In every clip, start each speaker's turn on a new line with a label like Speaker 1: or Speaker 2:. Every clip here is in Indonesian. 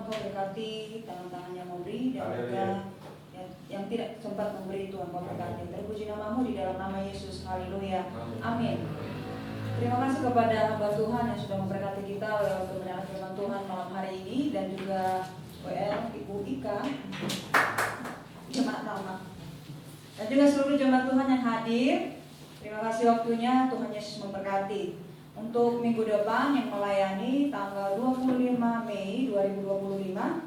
Speaker 1: Engkau berkati tangan-tangan yang memberi dan juga yang tidak sempat memberi, Tuhan Kau berkati. Terpuji namamu di dalam nama Yesus. Haleluya. Amin. Terima kasih kepada hamba Tuhan yang sudah memberkati kita lewat kebenaran firman Tuhan malam hari ini, dan juga WL Ibu Ika, jemaat Nama, dan juga seluruh jemaat Tuhan yang hadir. Terima kasih waktunya, Tuhan Yesus memberkati. Untuk minggu depan yang melayani tanggal 25 Mei 2025,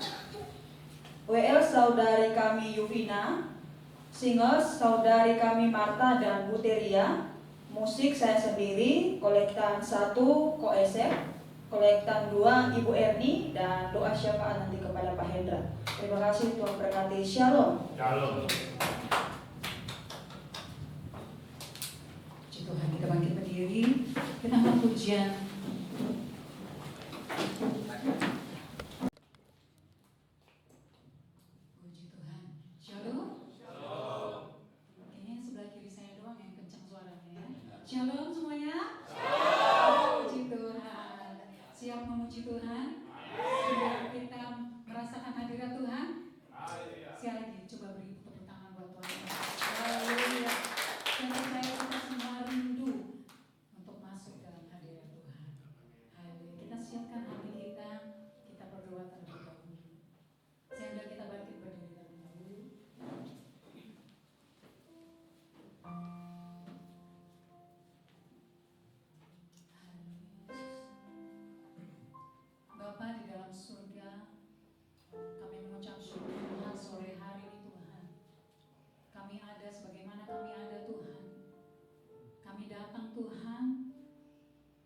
Speaker 1: WL saudari kami Yuvina, singers saudari kami Marta dan Buteria, musik saya sendiri, kolektan 1 Koesep, kolektan 2 Ibu Erni, dan doa syafaat nanti kepada Pak Hendra. Terima kasih, Tuhan berkati. Shalom.
Speaker 2: Shalom.
Speaker 1: Puji Tuhan, kita bangkit berdiri, kita angkat pujian. Puji Tuhan. Shalom. Kayaknya sebelah kiri saya doang yang kencang suaranya ya. Shalom semuanya. Puji Tuhan. Siap memuji Tuhan? Sudah kita merasakan hadirat Tuhan? Sekali lagi coba beri tepuk tangan buat Tuhan. Haleluya. Saya percaya kita semua rindu untuk masuk dalam hadirat Tuhan. Haleluya. Kita siapkan hati kita, kita berdoa terlebih dahulu. Sehingga kita bangkit berdiri terlebih dahulu. Bapa di dalam surga, kami mengucap syukur Tuhan sore hari ini Tuhan. Kami ada sebagaimana kami ada Tuhan. Kami datang Tuhan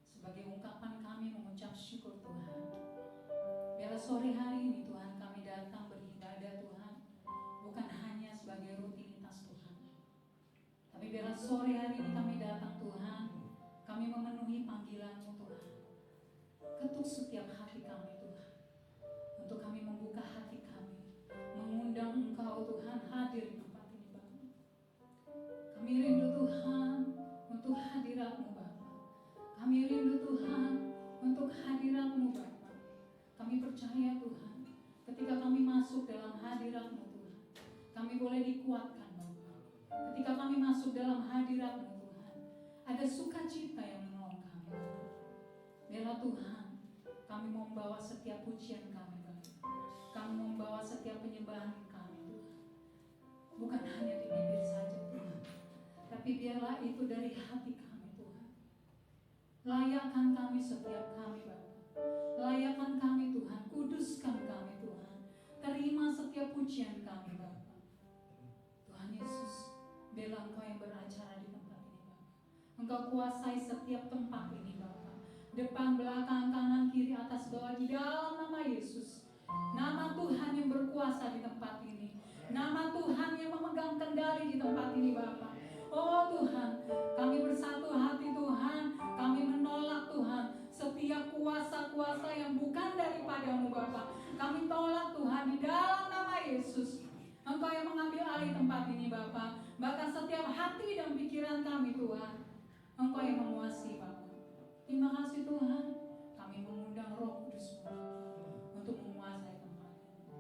Speaker 1: sebagai ungkapan kami mengucap syukur Tuhan. Biarlah sore hari ini Tuhan kami datang beribadah Tuhan, bukan hanya sebagai rutinitas Tuhan. Tapi biarlah sore hari ini kami datang Tuhan, kami memenuhi panggilan-Mu Tuhan. Ketuk setiap hati kami Tuhan, untuk kami membuka hati kami, mengundang Engkau Tuhan hadir di tempat ini Bapa. Kami rindu Tuhan untuk hadirat-Mu Bapa. Kami rindu Tuhan untuk hadirat-Mu Bapa. Kami percaya Tuhan, ketika kami masuk dalam hadirat-Mu Tuhan, kami boleh dikuatkan Bapa. Ketika kami masuk dalam hadirat-Mu Tuhan, ada sukacita yang menolong kami Bapa. Biarlah Tuhan, kami membawa setiap pujian kami Bapa. Kami membawa setiap penyembahan kami Tuhan. Bukan hanya di bibir saja Tuhan, tapi biarlah itu dari hati kami Tuhan. Layakkan kami setiap kami Bapa. Layakkan kami Tuhan, kuduskan kami Tuhan. Terima setiap pujian kami Bapa. Tuhan Yesus, biarlah Engkau yang beracara di tempat ini Bapa. Engkau kuasai setiap tempat ini Bapa. Depan, belakang, kanan, kiri, atas, bawah, di dalam nama Yesus. Nama Tuhan yang berkuasa di tempat ini. Nama Tuhan yang memegang kendali di tempat ini Bapa. Oh Tuhan, kami bersatu hati Tuhan. Kami menolak Tuhan setiap kuasa-kuasa yang bukan daripada-Mu Bapa. Kami tolak Tuhan di dalam nama Yesus. Engkau yang mengambil alih tempat ini Bapa. Bahkan setiap hati dan pikiran kami Tuhan, Engkau yang menguasai Bapa. Terima kasih Tuhan, kami mengundang Roh Kudus untuk menguasai tempat ini.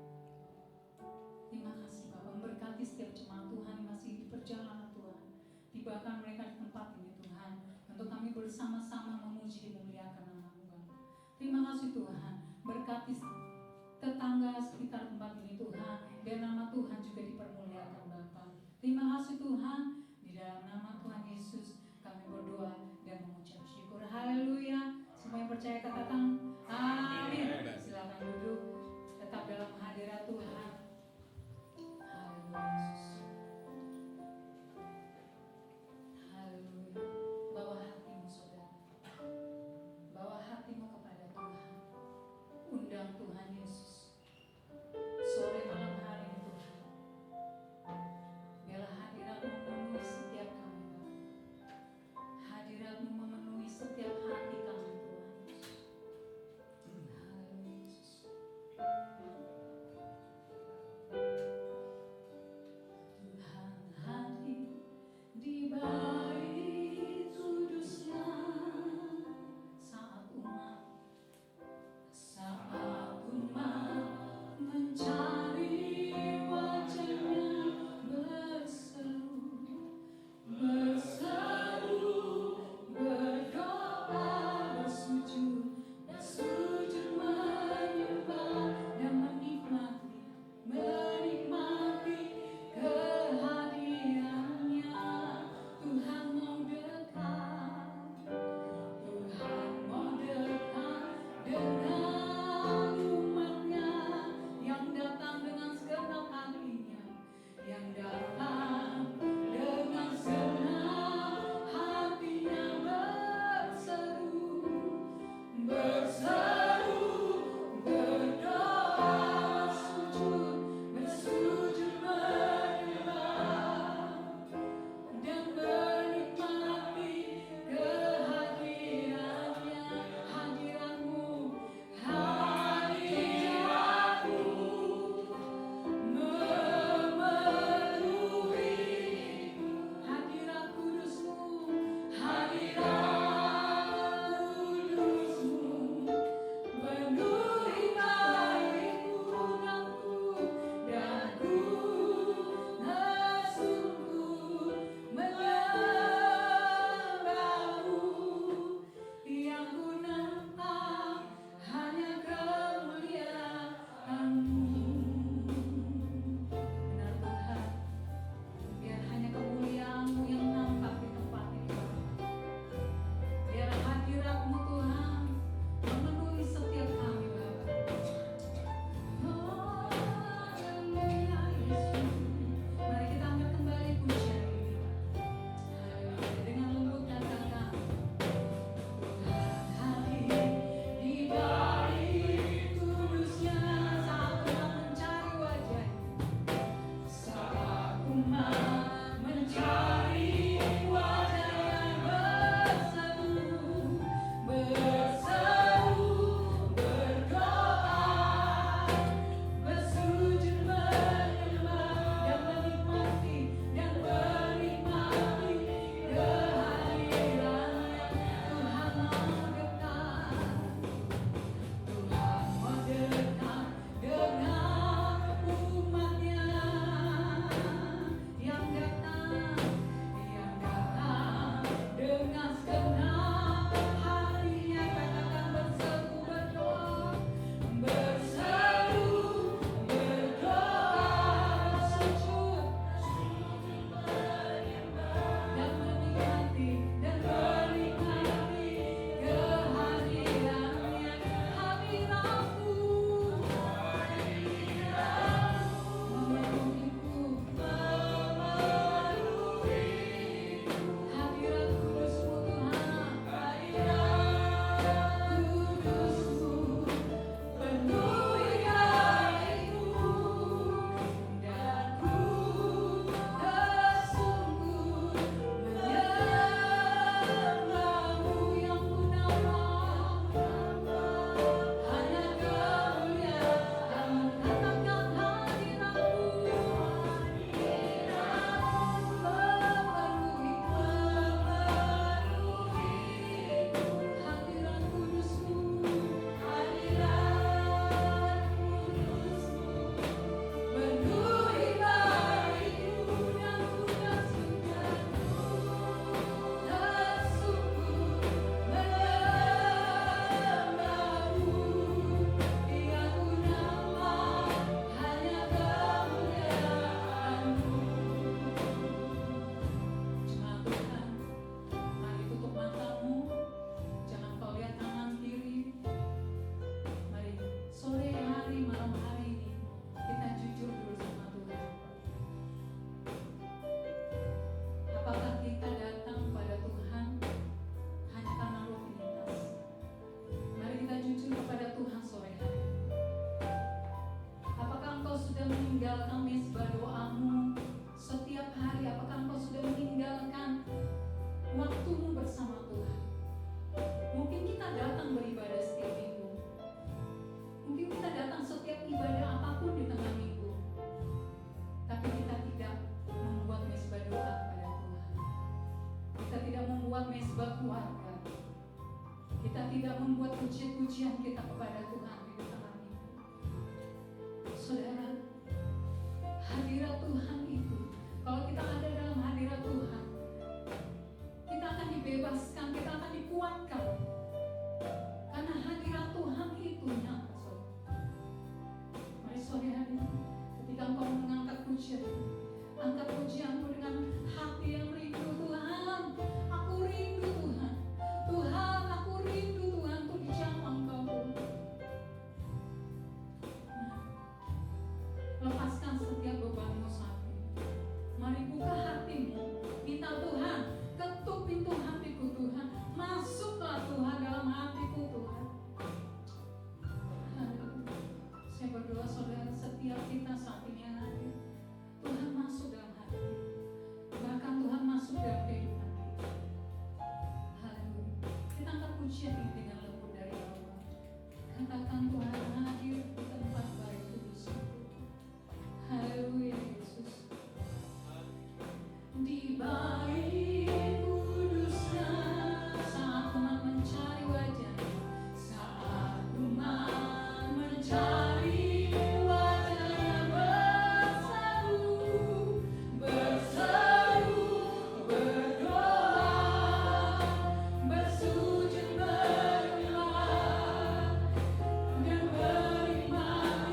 Speaker 1: Terima kasih Bapak, memberkati setiap jemaat Tuhan yang masih di perjalanan Tuhan. Tibakan mereka di tempat ini Tuhan, untuk kami bersama-sama memuji dan memuliakan nama-Mu Bapak. Terima kasih Tuhan, berkati tetangga sekitar tempat ini Tuhan, biar nama Tuhan juga dipermuliakan Bapak. Terima kasih Tuhan, di dalam nama Tuhan Yesus kami berdoa dan mengucap syukur. Haleluya. Semua yang percaya katakan amin. Silakan duduk, tetap dalam hadirat Tuhan. Haleluya Yesus. Haleluya. Bawa hatimu saudara, bawa hatimu kepada Tuhan. Undang Tuhan Yesus sore malam hari ini Tuhan. Biarlah hadirat-Mu memenuhi setiap kami. sebuah keluarga, kita tidak membuat puji-pujian kita kepada Tuhan di dalam ini. Saudara, hadirat Tuhan itu, kalau kita ada dalam hadirat Tuhan, kita akan dibebaskan, kita akan dikuatkan. Karena hadirat Tuhan itu nyata, saudara. Mari saudara, ketika engkau mengangkat pujian, angkat pujianmu dengan hati yang rindu. Tuhan, aku rindu Tuhan. Tuhan, aku rindu Tuhan untuk dijamah Engkau. Nah, lepaskan setiap bebanmu saat ini. Mari buka hatimu, minta Tuhan, ketuk pintu hatiku Tuhan. Masuklah Tuhan dalam hatiku Tuhan. Saya berdoa saudara, setiap kita saat ini yang hadir, Tuhan masuk dalam hati, bahkan Tuhan masuk dalam kehidupan kita. Haleluya. Kita angkat pujian ini dengan lembut dari Allah. Katakan Tuhan hadir di tempat baik kudus itu. Haleluya Yesus. Di bait kudusnya, saat umat mencari wajah-Nya, saat umat mencari
Speaker 2: Berdoa, bersujud, berdoa, dan beriman.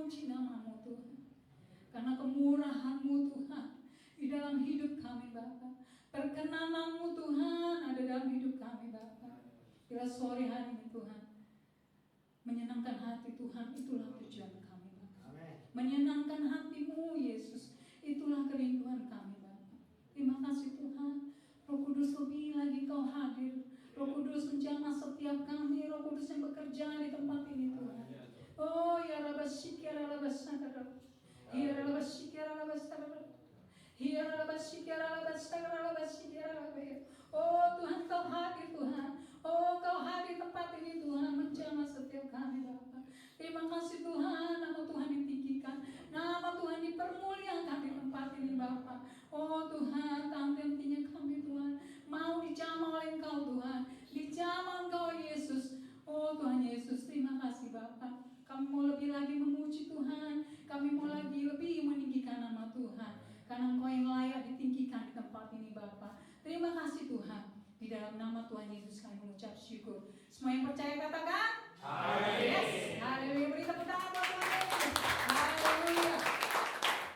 Speaker 1: memuji nama-Mu Tuhan. Karena kemurahan-Mu Tuhan di dalam hidup kami Bapa. Perkenanan-Mu Tuhan ada dalam hidup kami Bapa. Bila sore hari ini Tuhan, menyenangkan hati Tuhan, itulah tujuan kami Bapa. Menyenangkan hati-Mu Yesus, itulah kerinduan kami Bapa. Terima kasih Tuhan. Roh Kudus lebih lagi Kau hadir. Roh Kudus menjamah setiap kami. Roh Kudus yang bekerja di tempat ini Tuhan. Oh ya Rabasik ya Rabasakar. Ya Rabasik ya Rabasakar. Ya Rabasik ya Rabasakar Rabasik ya Rabasakar. Oh Tuhan Kau hadir Tuhan. Oh Kau hadir tempat ini Tuhan, menjamah setiap kami Bapa. Terima kasih Tuhan, nama Tuhan ditinggikan, nama Tuhan dipermuliakan di tempat ini Bapa. Oh Tuhan, henti-hentinya kami Tuhan mau dijamah oleh Engkau Tuhan, dijamah Engkau Yesus. Oh Tuhan Yesus, terima kasih Bapa. Kami mau lebih lagi memuji Tuhan, kami mau lagi lebih meninggikan nama Tuhan, karena Engkau yang layak ditinggikan di tempat ini Bapa. Terima kasih Tuhan. Di dalam nama Tuhan Yesus kami mengucap syukur. Semua yang percaya katakan amin. Yes. Haleluya. Beri tepuk tangan buat Tuhan Yesus. Haleluya.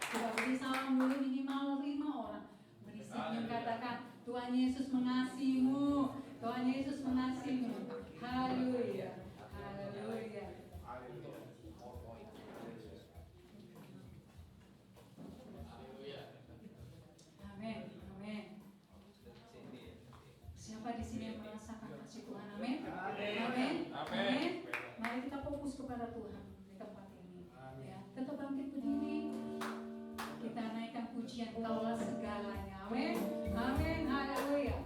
Speaker 1: Coba beri salam dulu minimal 5 orang. Berisiknya katakan Tuhan Yesus mengasihimu. Tuhan Yesus mengasihimu. Haleluya. Haleluya. Amin. Amin. Siapa di sini yang merasakan kasih Tuhan? Amin. Amin. Amin. Mari kita fokus kepada Tuhan di tempat ini. Ya, tetap bangkit berdiri. Kita naikkan pujian Kaulah segalanya. Amin. Amin. Haleluya.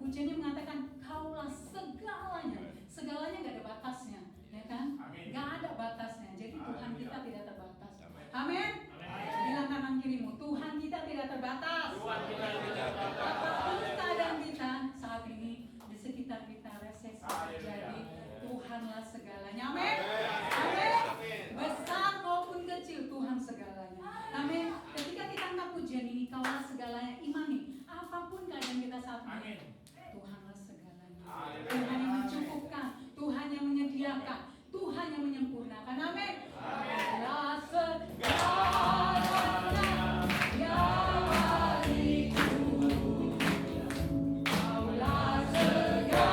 Speaker 1: pujiannya mengatakan kaulah segalanya. Segalanya gak ada batasnya, ya kan? Gak ada batasnya. Jadi Tuhan kita tidak terbatas. Amin. Bilang kanan kirimu, Tuhan kita tidak terbatas. Apapun keadaan kita saat ini, di sekitar kita resesi terjadi, Tuhanlah segalanya. Amin. Amin. Besar maupun kecil, Tuhan segalanya. Amin. Ketika kita angkat pujian ini, kaulah segalanya, imani apapun keadaan kita saat ini, Tuhanlah segalanya. Tuhan yang mencukupkan, Tuhan yang menyediakan, Tuhan yang menyempurnakan. Amin. Kaulah segalanya, ya waliku. Kaulah segalanya.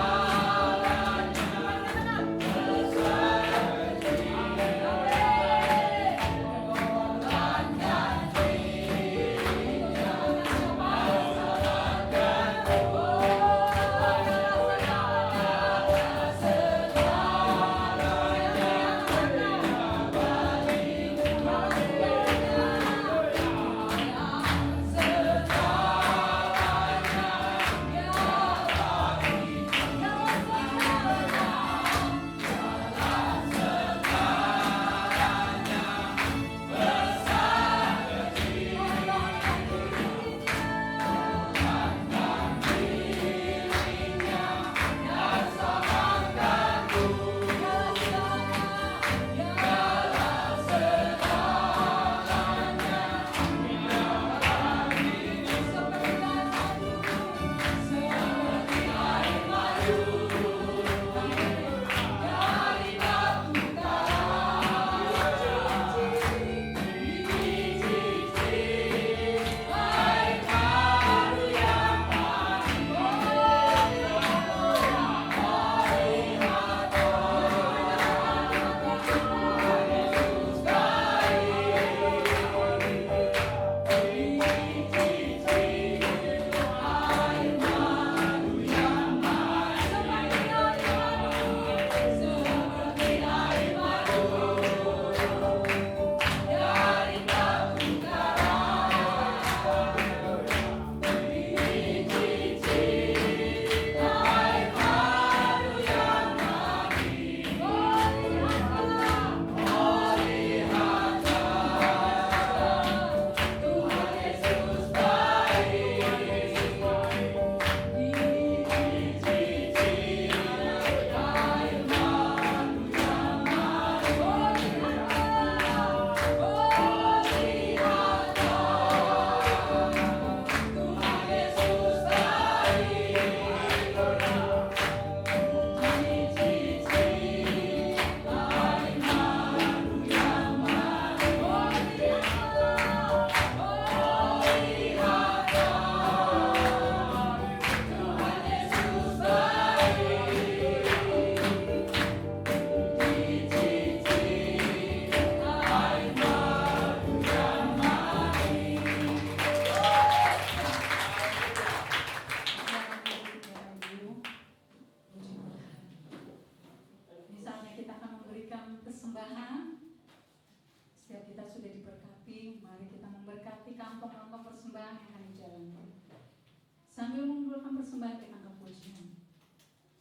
Speaker 1: Sambil mengumpulkan persembahan kita angkat pujian.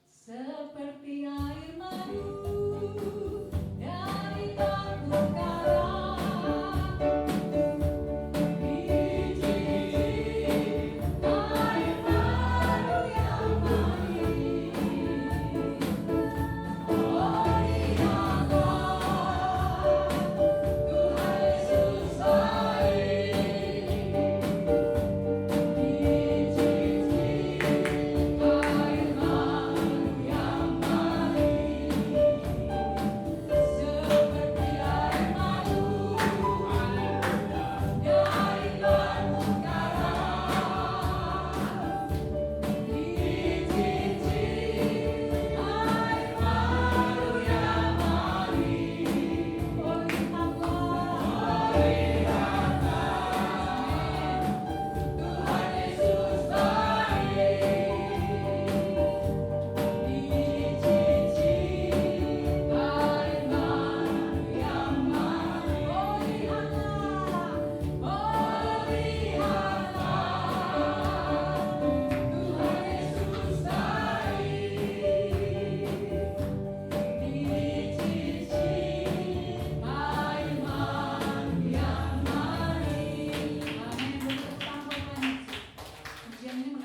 Speaker 1: Seperti air madu dari batu karang, biji air madu yang manis. Oh lihatlah Tuhan Yesus baik. Air madu yang manis.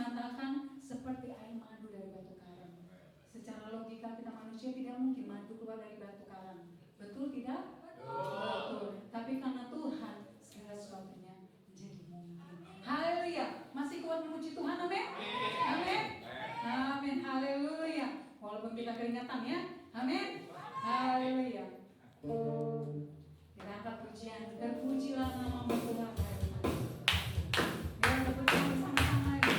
Speaker 1: mengatakan seperti air madu dari batu karang. Secara logika kita manusia tidak mungkin madu keluar dari batu karang. Betul tidak? Betul. Tapi karena Tuhan segala sesuatunya menjadi mungkin. Haleluya. Masih kuat memuji Tuhan, amin? Amin. Amin. Haleluya. Walaupun kita keringatan ya. Amin. Haleluya. Kita angkat pujian. Terpujilah nama Tuhan. Biar dapat sama-sama ya.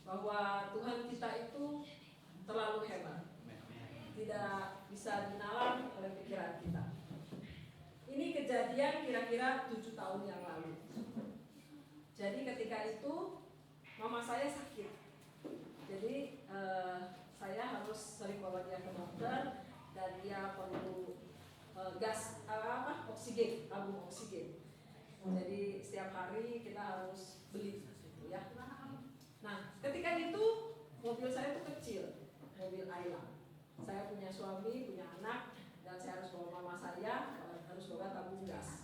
Speaker 2: bahwa Tuhan kita itu terlalu hebat, tidak bisa dinalar oleh pikiran kita. Ini kejadian kira-kira 7 tahun yang lalu. Jadi ketika itu mama saya sakit. Jadi saya harus sering bawa dia ke dokter dan dia perlu oksigen, tabung oksigen. Jadi setiap hari kita harus beli gitu ya. Nah, ketika itu mobil saya itu kecil, mobil Ayla. Saya punya suami, punya anak, dan saya harus bawa mama saya, harus bawa tabung gas.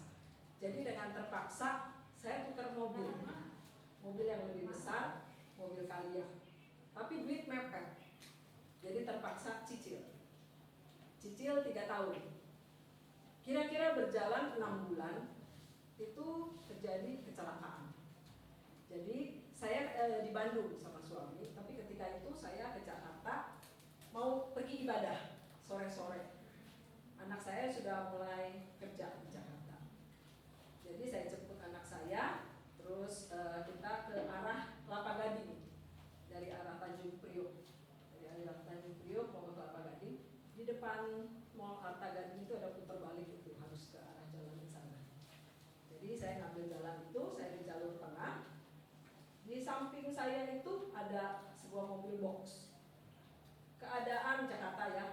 Speaker 2: Jadi dengan terpaksa saya tukar mobil yang lebih besar, mobil Kalia. Tapi duit mepet, jadi terpaksa cicil 3 tahun. Kira-kira berjalan 6 bulan, itu terjadi kecelakaan. Jadi saya di Bandung sama suami, tapi ketika itu saya ke Jakarta mau pergi ibadah sore-sore. Anak saya sudah mulai kerja di Jakarta. Jadi saya jemput anak saya, terus kita ke arah Kelapa Gading, dari arah Tanjung Priok. Dari arah Tanjung Priok mau ke Kelapa Gading. Di depan Mall Harta Gading itu ada putar balik, itu harus ke arah jalan di sana. Jadi saya ngambil jalan itu, saya di jalur tengah. Di samping saya itu ada sebuah mobil box. Keadaan Jakarta ya,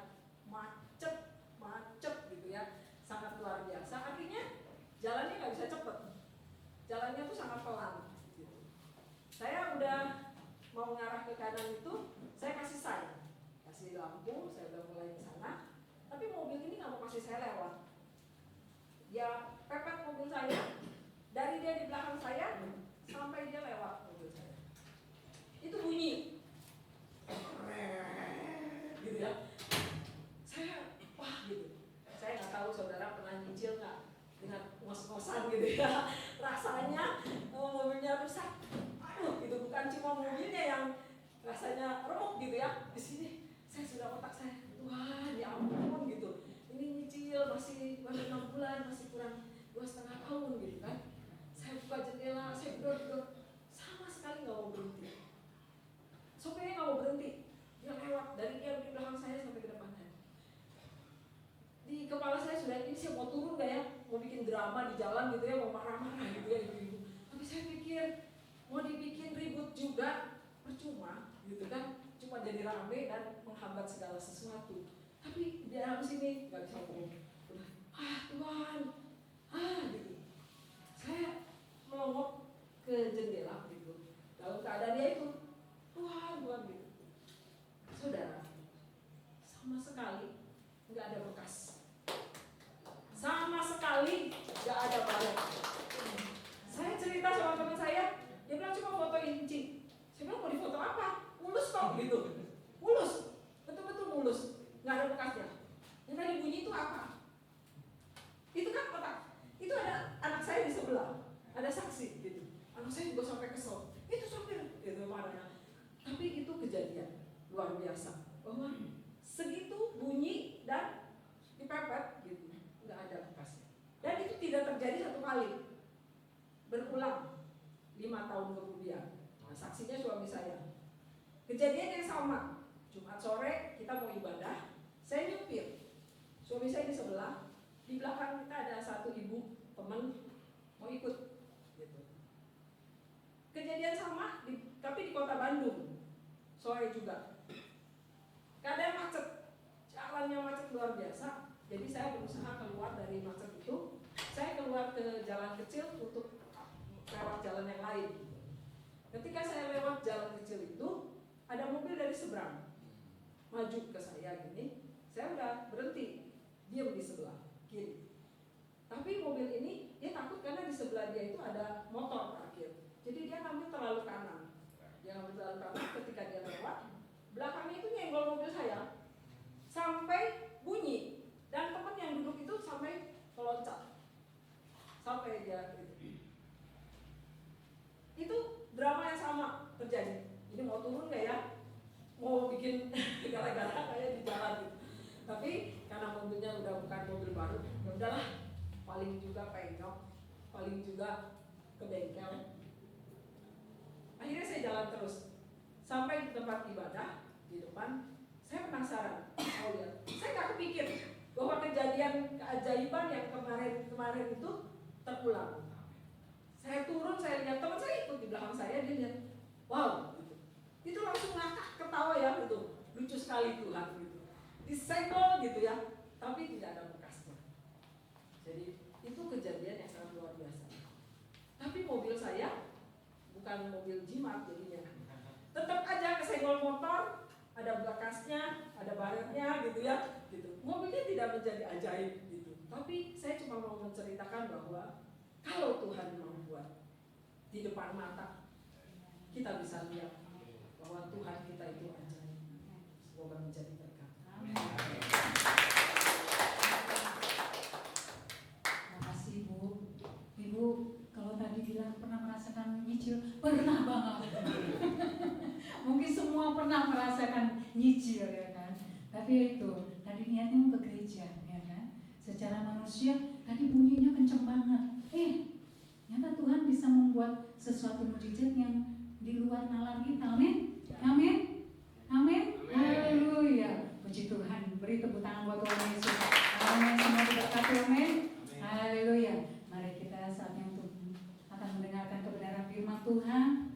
Speaker 2: macet gitu ya, sangat luar biasa. Artinya jalannya nggak bisa cepet, jalannya tuh sangat pelan gitu. Saya udah mau ngarah ke kanan itu, saya kasih sign, kasih lampu, saya udah mulai ke sana. Tapi mobil ini nggak mau kasih saya lewat. Dia pepet mobil saya, dari dia di belakang saya sampai dia lewat mobil saya. Itu bunyi, gitu ya. Saya wah gitu. Saya nggak tahu saudara pernah nyicil nggak dengan ngos-ngosan gitu ya. Rasanya mobilnya rusak. Aduh, itu bukan cuma mobilnya yang rasanya remuk gitu ya. Di sini saya sudah otak saya, Tuhan ya ampun gitu. Ini nyicil masih 6 bulan, masih kurang 2,5 tahun gitu kan. Saya buka jendela, saya gedor-gedor, sama sekali nggak mau berhenti. Sopirnya nggak mau berhenti, dia lewat dari dia di belakang saya sampai ke depan saya. Di kepala saya sudah ini saya mau turun gak ya, mau bikin drama di jalan gitu ya, mau marah-marah gitu ya ibu-ibu. Tapi saya pikir mau dibikin ribut juga percuma gitu kan, cuma jadi rame dan menghambat segala sesuatu. Tapi di dalam sini nggak bisa ngomong. Tuhan, gitu. Saya melongok ke jendela gitu. Dalam keadaan dia itu, Tuhan gitu. Saudara, sama sekali nggak ada bekas, sama sekali nggak ada baret. Saya cerita sama teman saya, dia bilang cuma fotoin Ci. Saya bilang mau difoto apa? Mulus kok gitu, mulus, betul-betul mulus, nggak ada bekasnya. Yang tadi bunyi itu apa? Itu kan kotak. Itu ada anak saya di sebelah, ada saksi gitu. Anak saya juga sampai kesel. Itu sopir, itu marahnya. Tapi itu kejadian luar biasa bahwa segitu bunyi dan dipepet gitu, nggak ada bekasnya. Dan itu tidak terjadi satu kali, berulang 5 tahun kemudian. Nah, saksinya suami saya. Kejadian yang sama, Jumat sore kita mau ibadah, saya nyupir, suami saya di sebelah, di belakang kita ada satu ibu teman mau ikut gitu. Kejadian sama tapi di kota Bandung sore juga. Keadaan macet, jalannya macet luar biasa. Jadi saya berusaha keluar dari macet itu. Saya keluar ke jalan kecil untuk lewat jalan yang lain. Ketika saya lewat jalan kecil itu, ada mobil dari seberang maju ke saya gini. Saya udah berhenti, diam di sebelah kiri. Tapi mobil ini dia takut karena di sebelah dia itu ada motor parkir. Jadi dia ngambil terlalu kanan. Dia ngambil terlalu kanan, ketika dia lewat, belakangnya itu nyenggol mobil saya sampai bunyi, dan teman yang duduk itu sampai meloncat, sampai dia gitu. Itu drama yang sama terjadi. Ini mau turun gak ya? Mau bikin gara-gara kayak di jalan gitu. Tapi karena mobilnya udah bukan mobil baru, ya udahlah, paling juga penyok, paling juga ke bengkel. Akhirnya saya jalan terus sampai tempat ibadah di depan, saya penasaran. Oh lihat, saya nggak kepikir bahwa kejadian keajaiban yang kemarin itu terulang. Saya turun, saya lihat teman saya ikut di belakang saya, dia lihat, wow, gitu. Itu langsung ngakak ketawa ya, gitu. Lucu sekali Tuhan gitu. Disenggol gitu ya, tapi tidak ada bekasnya. Jadi itu kejadian yang sangat luar biasa. Tapi mobil saya bukan mobil jimat jadinya. Tetap aja kesenggol motor, ada bekasnya, ada baretnya gitu ya. Gitu. Mobilnya tidak menjadi ajaib gitu. Tapi saya cuma mau menceritakan bahwa kalau Tuhan membuat di depan mata, kita bisa lihat bahwa Tuhan kita itu ajaib. Semoga menjadi berkat.
Speaker 1: Amin. Makasih Bu. Ibu kalau tadi bilang pernah merasakan nyicil, pernah banget. Mungkin semua pernah merasakan nyicil ya kan. Tapi itu tadi niatnya mau ke gereja ya kan. Secara manusia tadi bunyinya kenceng banget. Nyata Tuhan bisa membuat sesuatu mujizat yang di luar nalar kita. Amin. Amin. Amin. Haleluya. Puji Tuhan. Beri tepuk tangan buat Tuhan Yesus. Amin. Semua diberkati. Amin. Haleluya. Mari kita saatnya untuk akan mendengarkan kebenaran firman Tuhan.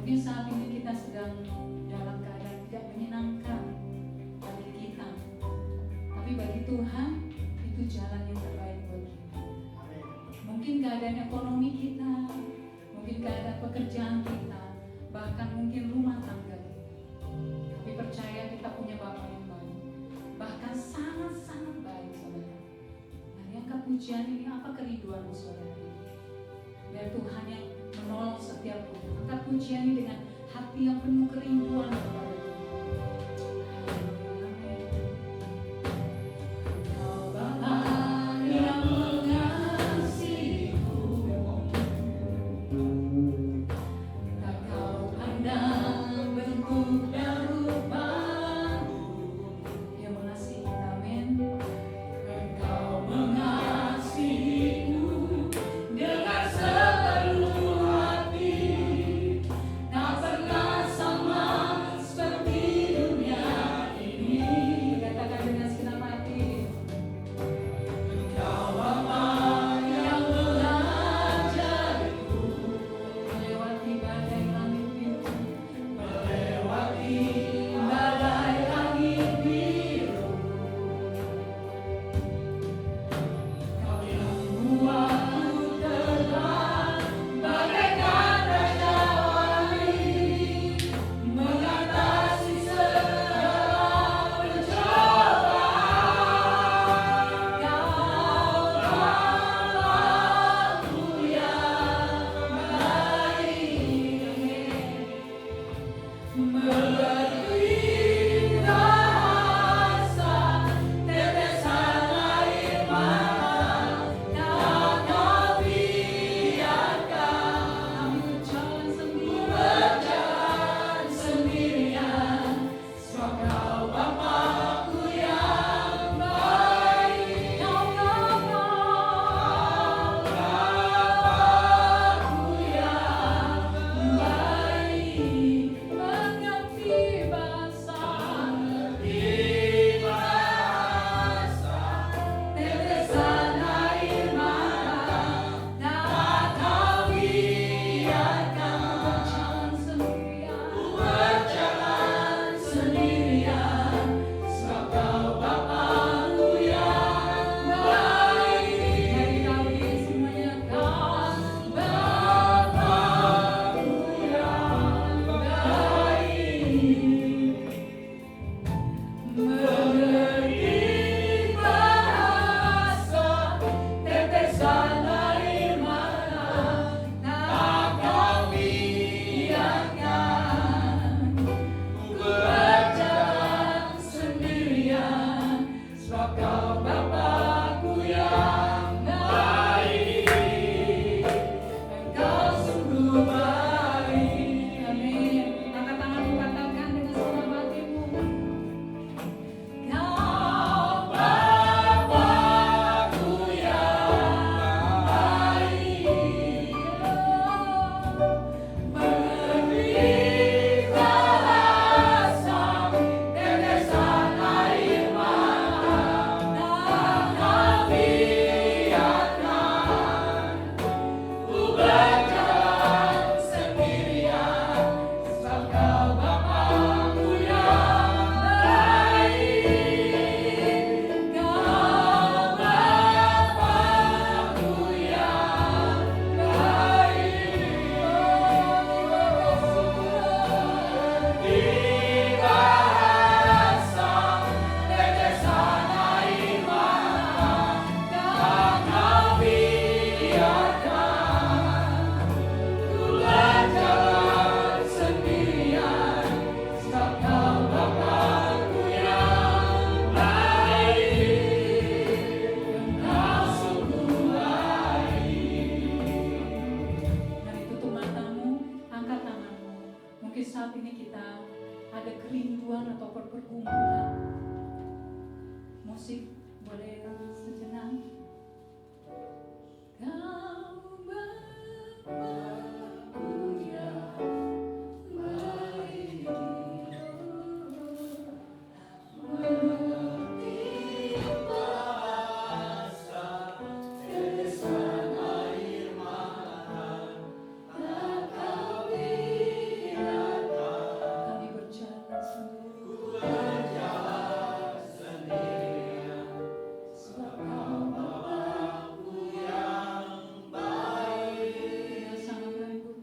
Speaker 1: Mungkin saat ini kita sedang dalam keadaan tidak menyenangkan bagi kita, tapi bagi Tuhan itu jalan yang terbaik buat kita. Mungkin keadaan ekonomi kita, mungkin keadaan pekerjaan kita, bahkan mungkin rumah tangga kita. Tapi percaya kita punya Bapa yang baik, bahkan sangat-sangat baik, saudara. Mari angkat pujian ini, apa kerinduanmu saudara? Biar Tuhan yang menolong setiap kita. Angkat pujian ini dengan hati yang penuh kerinduan kepada Tuhan. Kau Bapa yang mengasihiku, bergumulkan. Musik boleh sejenak. Kau Bapakku yang baik, mengerti bahasa tetesan air mata, tak kau biarkan kami berjalan sendirian, sebab kau Bapakku yang baik. Dia sangat lembut.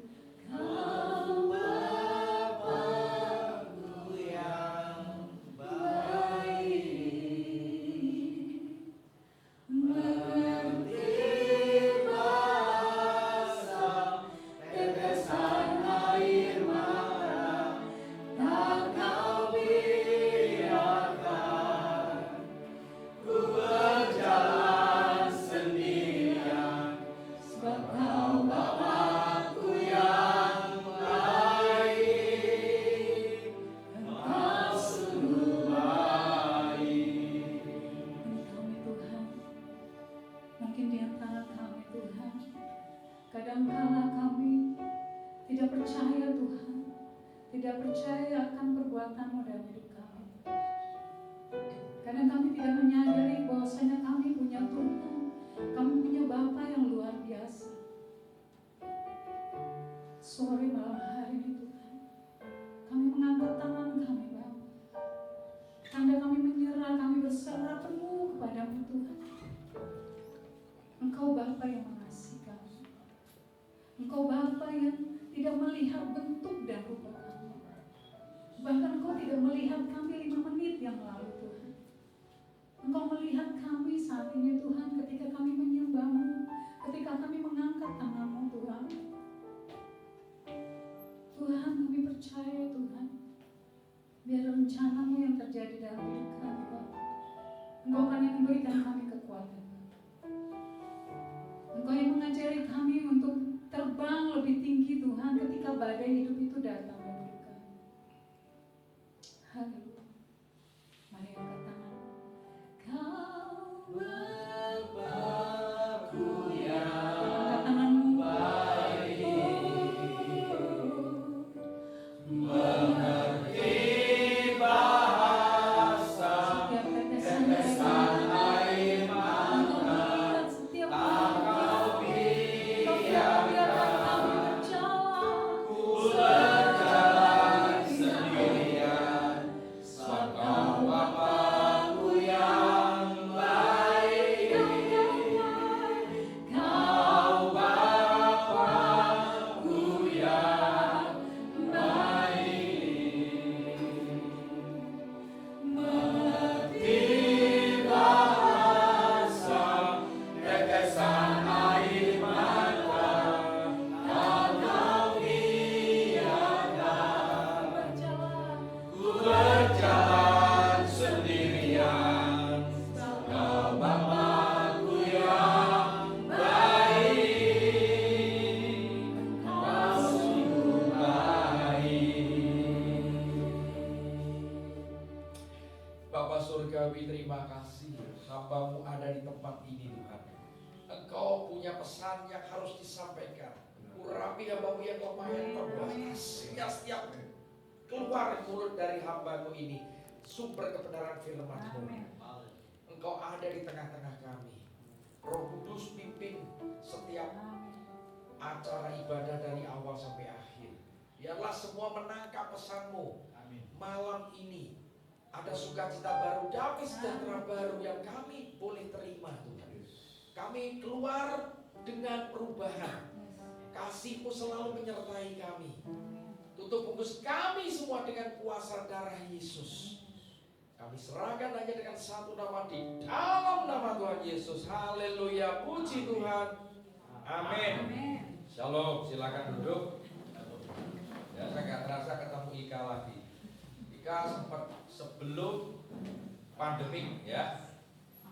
Speaker 1: Kau Bapakku yang baik, mengerti bahasa tetesan air mata, tak kau biarkan ku berjalan sendirian, sebab kau Bapakku yang baik, Engkau sungguh baik. Ini kami Tuhan, mungkin di antara kami Tuhan, kadangkala kami tidak percaya Tuhan, tidak percaya akan perbuatan-Mu dalam hidup kami. Karena kami tidak menyadari bahwasanya kami punya Tuhan, kami punya Bapa yang luar biasa. Sore malam hari ini Tuhan, kami mengangkat tangan kami Bapa. Tanda kami menyerah, kami berserah penuh kepada-Mu Tuhan. Engkau Bapa yang mengasihi kami. Engkau Bapa yang tidak melihat bentuk dan rupa kami. Bahkan Engkau tidak melihat kami 5 menit yang lalu Tuhan. Engkau melihat kami saat ini Tuhan, ketika kami menyembah-Mu, ketika kami mengangkat tangan-Mu Tuhan. Tuhan, kami percaya Tuhan, biar rencana-Mu yang terjadi dalam hidup kami Bapa, Engkau akan yang memberikan kami kekuatan. Engkau yang mengajari kami untuk terbang lebih tinggi Tuhan ketika badai hidup itu datang dalam hidup kami. Haleluya. Mari angkat tangan. Kau Bapakku yang angkat tanganmu. Mengerti bahasa tetesan air mata, tak kau biarkan kami berjalan sendirian, sebab Kau Bapakku yang baik, Kau Bapakku yang baik, mengerti bahasa tetesan air mata, tak kau biarkan ku berjalan sendirian, Kau Bapakku yang baik, Kau sungguh baik.
Speaker 3: Bapa Surgawi, terima kasih hamba-Mu ada di tempat ini Tuhan. Engkau punya pesan yang harus disampaikan. Urapi hamba-Mu yang lemah yang terbatas, yang setiap keluar mulut dari hamba-Mu ini sumber kebenaran firman-Mu. Engkau ada di tengah-tengah kami. Roh Kudus pimpin setiap acara ibadah dari awal sampai akhir. Biarlah semua menangkap pesan-Mu. Malam ini ada sukacita baru, damai sejahtera baru yang kami boleh terima Tuhan. Kami keluar dengan perubahan. Kasih-Mu selalu menyertai kami. Tutup bungkus kami semua dengan kuasa darah Yesus. Kami serahkan hanya dengan satu nama, di dalam nama Tuhan Yesus. Haleluya, puji Tuhan. Amin. Shalom, silakan duduk. Ya, saya nggak terasa ketemu Ika lagi. Ika sempat sebelum pandemik ya.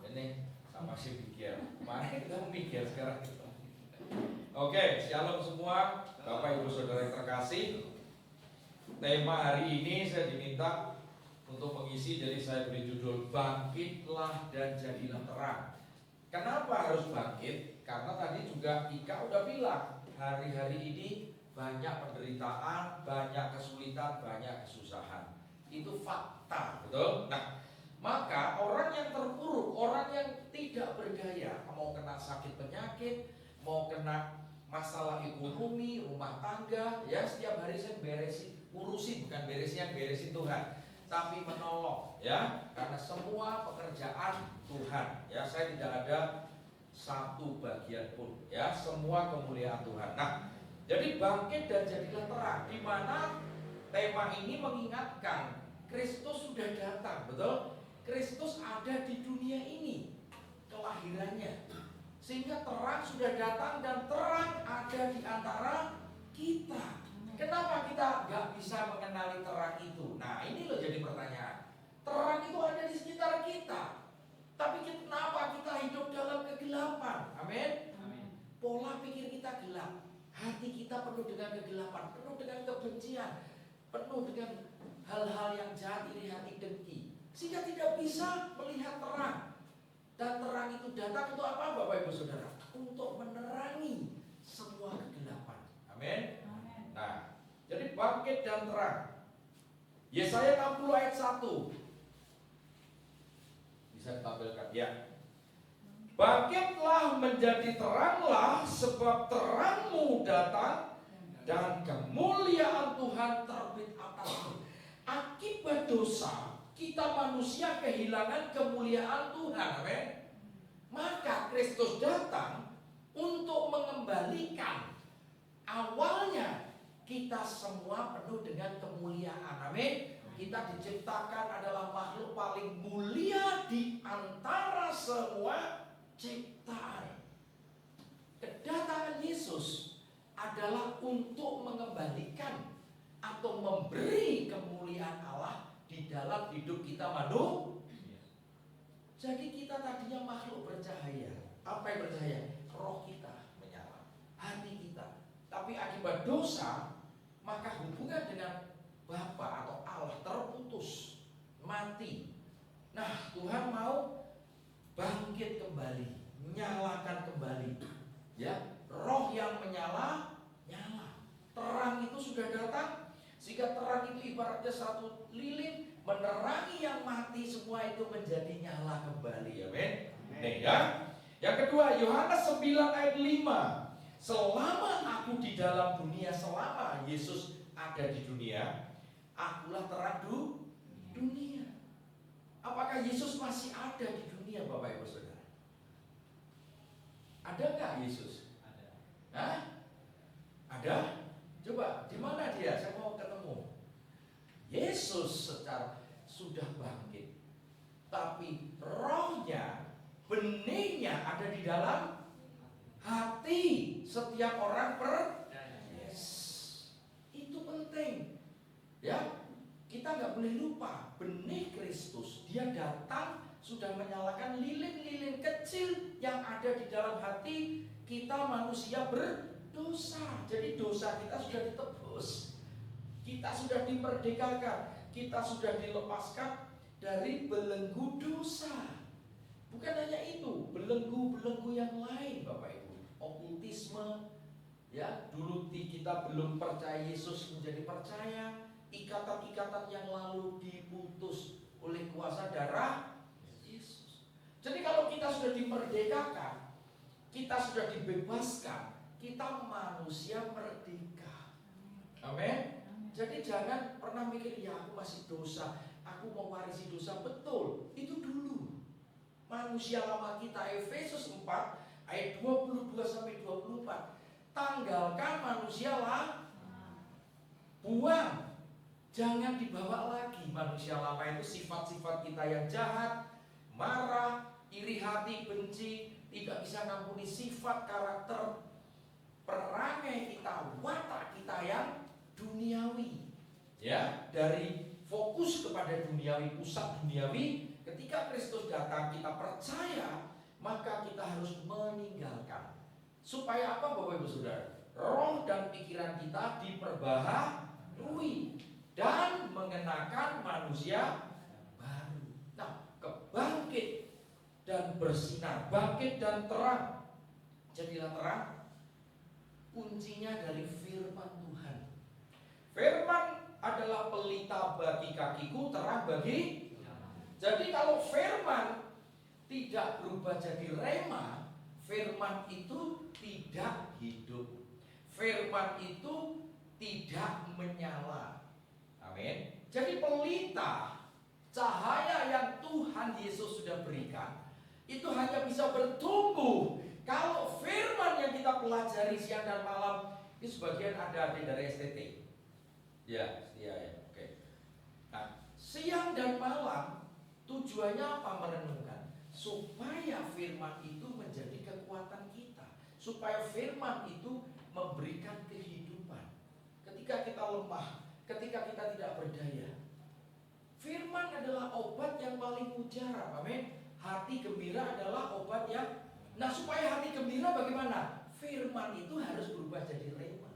Speaker 3: Ini sama si Miguel. Kemarin kita Miguel, sekarang kita. Oke, shalom semua, Bapak Ibu Saudara yang terkasih. Tema hari ini saya diminta untuk mengisi, jadi saya beri judul Bangkitlah dan Jadilah Terang. Kenapa harus bangkit? Karena tadi juga Ika udah bilang, hari-hari ini banyak penderitaan, banyak kesulitan, banyak kesusahan. Itu fakta, betul? Nah, maka orang yang terpuruk, orang yang tidak berdaya, mau kena sakit penyakit, mau kena masalah ekonomi, rumah tangga, ya setiap hari saya beresin, urusin, bukan beresin Tuhan, tapi menolong, ya, karena semua pekerjaan Tuhan, ya, saya tidak ada satu bagian pun, ya, semua kemuliaan Tuhan. Nah, jadi bangkit dan jadilah terang, di mana tema ini mengingatkan Kristus sudah datang, betul? Kristus ada di dunia ini, kelahirannya, sehingga terang sudah datang dan terang ada di antara kita. Kenapa kita nggak bisa mengenali terang itu? Nah, ini loh jadi pertanyaan. Terang itu ada di sekitar kita, tapi kenapa kita hidup dalam kegelapan? Amin. Pola pikir kita gelap, hati kita penuh dengan kegelapan, penuh dengan kebencian, penuh dengan hal-hal yang jahat, iri hati, dengki, sehingga tidak bisa melihat terang. Dan terang itu datang untuk apa, Bapak Ibu Saudara? Untuk menerangi semua kegelapan. Amin. Nah, jadi bangkit dan terang. Yesaya 60 ayat 1. Bisa ditampilkan ya. Bangkitlah menjadi teranglah, sebab terangmu datang dan kemuliaan Tuhan terbit atasmu. Akibat dosa, kita manusia kehilangan kemuliaan Tuhan. Amin. Maka Kristus datang untuk mengembalikan. Awalnya kita semua penuh dengan kemuliaan. Amin. Kita diciptakan adalah makhluk paling mulia di antara semua ciptaan. Kedatangan Yesus adalah untuk mengembalikan atau memberi kemuliaan Allah di dalam hidup kita manusia. Jadi kita tadinya makhluk bercahaya. Apa yang bercahaya? Roh kita menyala, hati kita. Tapi akibat dosa, maka hubungan dengan Bapa atau Allah terputus, mati. Nah, Tuhan mau bangkit kembali, nyalakan kembali. Ya, roh yang menyala, nyala. Terang itu sudah datang, sehingga terang itu ibaratnya satu lilin menerangi yang mati, semua itu menjadi nyala kembali. Amin. Nih ya. Yang kedua, Yohanes 9 ayat 5. Selama aku di dalam dunia, selama Yesus ada di dunia, akulah terang dunia. Apakah Yesus masih ada di dunia, Bapak Ibu Saudara? Ada nggak Yesus? Ada. Hah? Ada? Coba, di mana dia? Saya mau ketemu. Yesus secara sudah bangkit, tapi rohnya, benihnya ada di dalam hati setiap orang yes. Itu penting. Ya, kita nggak boleh lupa benih Kristus. Dia datang sudah menyalakan lilin-lilin kecil yang ada di dalam hati kita manusia berdosa. Jadi dosa kita sudah ditebus, kita sudah dimerdekakan, kita sudah dilepaskan dari belenggu dosa. Bukan hanya itu, belenggu-belenggu yang lain, Bapak Ibu. Okultisme, ya, dulu kita belum percaya Yesus menjadi percaya. Ikatan-ikatan yang lalu diputus oleh kuasa darah Yesus. Jadi kalau kita sudah dimerdekakan, kita sudah dibebaskan, kita manusia merdeka. Amin. Jadi jangan pernah mikir, ya aku masih dosa, aku mau warisi dosa. Betul, itu dulu manusia lama kita. Efesus 4 ayat 22-24. Tanggalkan manusia lama, buang, jangan dibawa lagi manusia lama itu sifat-sifat kita yang jahat, marah, iri hati, benci, tidak bisa ngampuni, sifat, karakter, perangai kita, watak kita yang duniawi. Ya, dari fokus kepada duniawi, pusat duniawi. Ketika Kristus datang, kita percaya, maka kita harus meninggalkan. Supaya apa, Bapak Ibu Saudara? Roh dan pikiran kita diperbaharui dan mengenakan manusia bangkit dan bersinar, bangkit dan terang. Jadilah terang. Kuncinya dari firman Tuhan. Firman adalah pelita bagi kakiku, terang bagi. Jadi kalau firman tidak berubah jadi rema, firman itu tidak hidup. Firman itu tidak menyala. Amin. Jadi pelita, cahaya yang Tuhan Yesus sudah berikan, itu hanya bisa bertumbuh kalau firman yang kita pelajari siang dan malam. Ini sebagian ada dari STT. Ya, oke. Nah, siang dan malam tujuannya apa merenungkan? Supaya firman itu menjadi kekuatan kita, supaya firman itu memberikan kehidupan. Ketika kita lemah, ketika kita tidak berdaya, firman adalah obat yang paling mujara. Amin. Hati gembira adalah obat yang. Nah, supaya hati gembira bagaimana? Firman itu harus berubah jadi rema.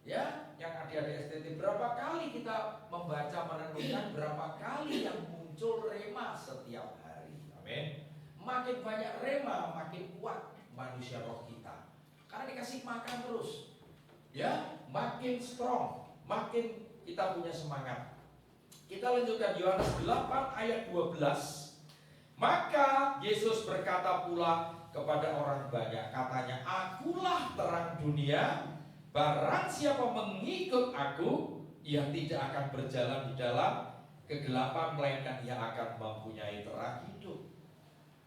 Speaker 3: Ya, yang adik-adik STT, berapa kali kita membaca merenungkan, berapa kali yang muncul rema setiap hari. Amin. Makin banyak rema, makin kuat manusia roh kita. Karena dikasih makan terus. Ya, makin strong, makin kita punya semangat. Kita lanjutkan Yohanes 8 ayat 12. Maka Yesus berkata pula kepada orang banyak, katanya, akulah terang dunia. Barang siapa mengikut aku, ia tidak akan berjalan di dalam kegelapan, melainkan ia akan mempunyai terang hidup.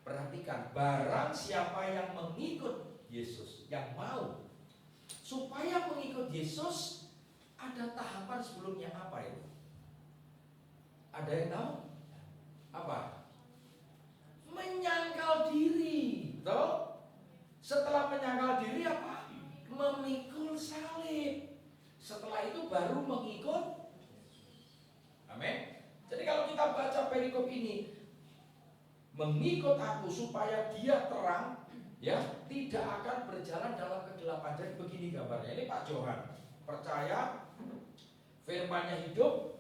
Speaker 3: Perhatikan, barang siapa yang mengikut Yesus, yang mau. Supaya mengikut Yesus, ada tahapan sebelumnya. Apa itu? Ada yang tahu? Apa? Menyangkal diri. Betul? Setelah menyangkal diri apa? Memikul salib. Setelah itu baru mengikut. Amin. Jadi kalau kita baca perikop ini, mengikut aku supaya dia terang, ya, tidak akan berjalan dalam kegelapan. Jadi begini gambarnya. Ini Pak Johan percaya firman-Nya hidup,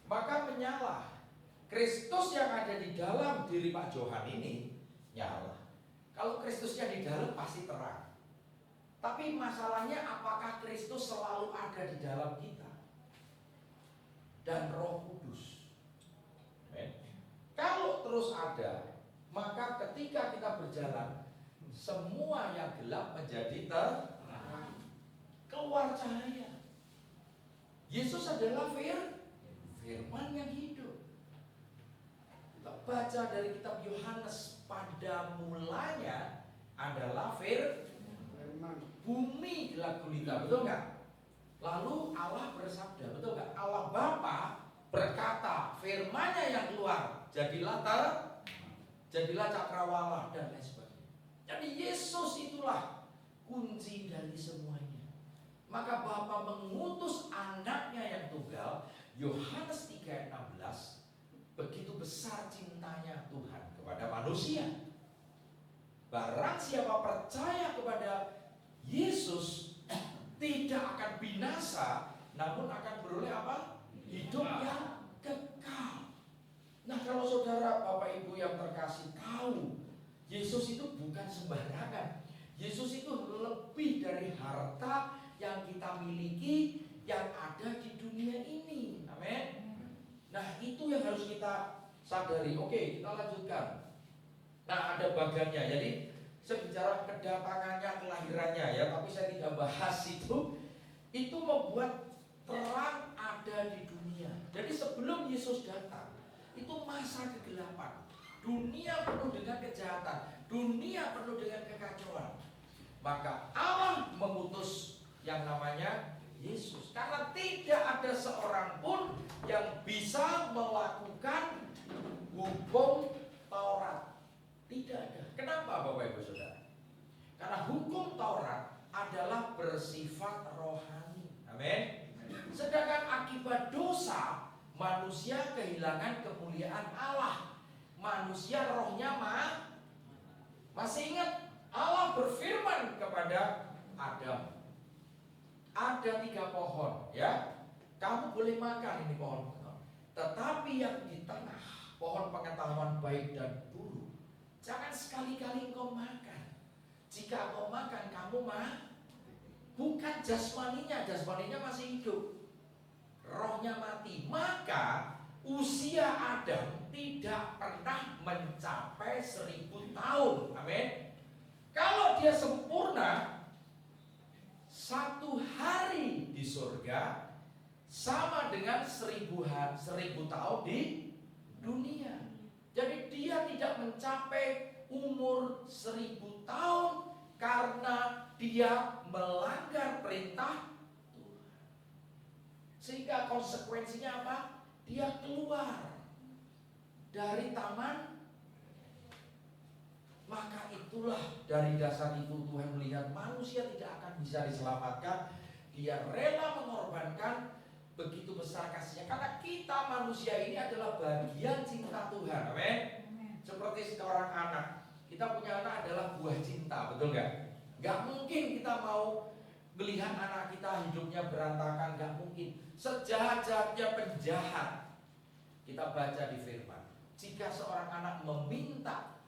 Speaker 3: maka menyala. Kristus yang ada di dalam diri Pak Johan ini nyala. Kalau Kristusnya di dalam pasti terang. Tapi masalahnya apakah Kristus selalu ada di dalam kita? Dan Roh Kudus. Amen. Kalau terus ada, maka ketika kita berjalan, semua yang gelap menjadi terang. Keluar cahaya. Yesus adalah firman yang hidup. Kita baca dari kitab Yohanes, pada mulanya adalah firman. Bumi gelap gulita, betul nggak? Lalu Allah bersabda, betul nggak? Allah Bapa berkata, firman-Nya yang keluar, jadilah cakrawala dan lain sebagainya. Jadi Yesus itulah kunci dari semuanya. Maka Bapa mengutus anaknya yang tunggal. Yohanes 3:16, begitu besar cintanya Tuhan kepada manusia. Barang siapa percaya kepada Yesus tidak akan binasa, namun akan beroleh apa? Hidup yang kekal. Nah, kalau saudara, Bapak Ibu yang terkasih tahu, Yesus itu bukan sembarangan. Yesus itu lebih dari harta yang kita miliki, yang ada di dunia ini. Amin. Nah, itu yang harus kita sadari. Oke, kita lanjutkan. Nah, ada bagannya. Jadi saya bicara kedatangannya, kelahirannya ya, tapi saya tidak bahas itu. Itu membuat terang ada di dunia. Jadi sebelum Yesus datang, itu masa kegelapan. Dunia penuh dengan kejahatan, dunia penuh dengan kekacauan. Maka Allah mengutus yang namanya Yesus. Karena tidak ada seorang pun yang bisa melakukan hukum Taurat. Tidak ada. Kenapa Bapak Ibu Saudara? Karena hukum Taurat adalah bersifat rohani. Amin. Sedangkan akibat dosa, manusia kehilangan kemuliaan Allah. Manusia rohnya masih ingat Allah berfirman kepada Adam, ada 3 pohon, ya, kamu boleh makan ini pohon, tetapi yang di tengah pohon pengetahuan baik dan buruk. Jangan sekali-kali engkau makan. Jika engkau makan, kamu bukan jasmaninya masih hidup, rohnya mati. Maka usia Adam tidak pernah mencapai 1000 tahun. Amin. Kalau dia sempurna, 1 hari di surga sama dengan 1000 tahun di dunia. Jadi dia tidak mencapai umur 1000 tahun karena dia melanggar perintah Tuhan. Sehingga konsekuensinya apa? Dia keluar dari taman. Maka itulah dari dasar itu Tuhan melihat manusia tidak akan bisa diselamatkan. Dia rela mengorbankan begitu besar kasihnya. Karena kita manusia ini adalah bagian cinta Tuhan. Amin. Seperti seorang anak. Kita punya anak adalah buah cinta, betul gak? Gak mungkin kita mau melihat anak kita hidupnya berantakan, gak mungkin. Sejahat-jahatnya penjahat. Kita baca di firman, jika seorang anak meminta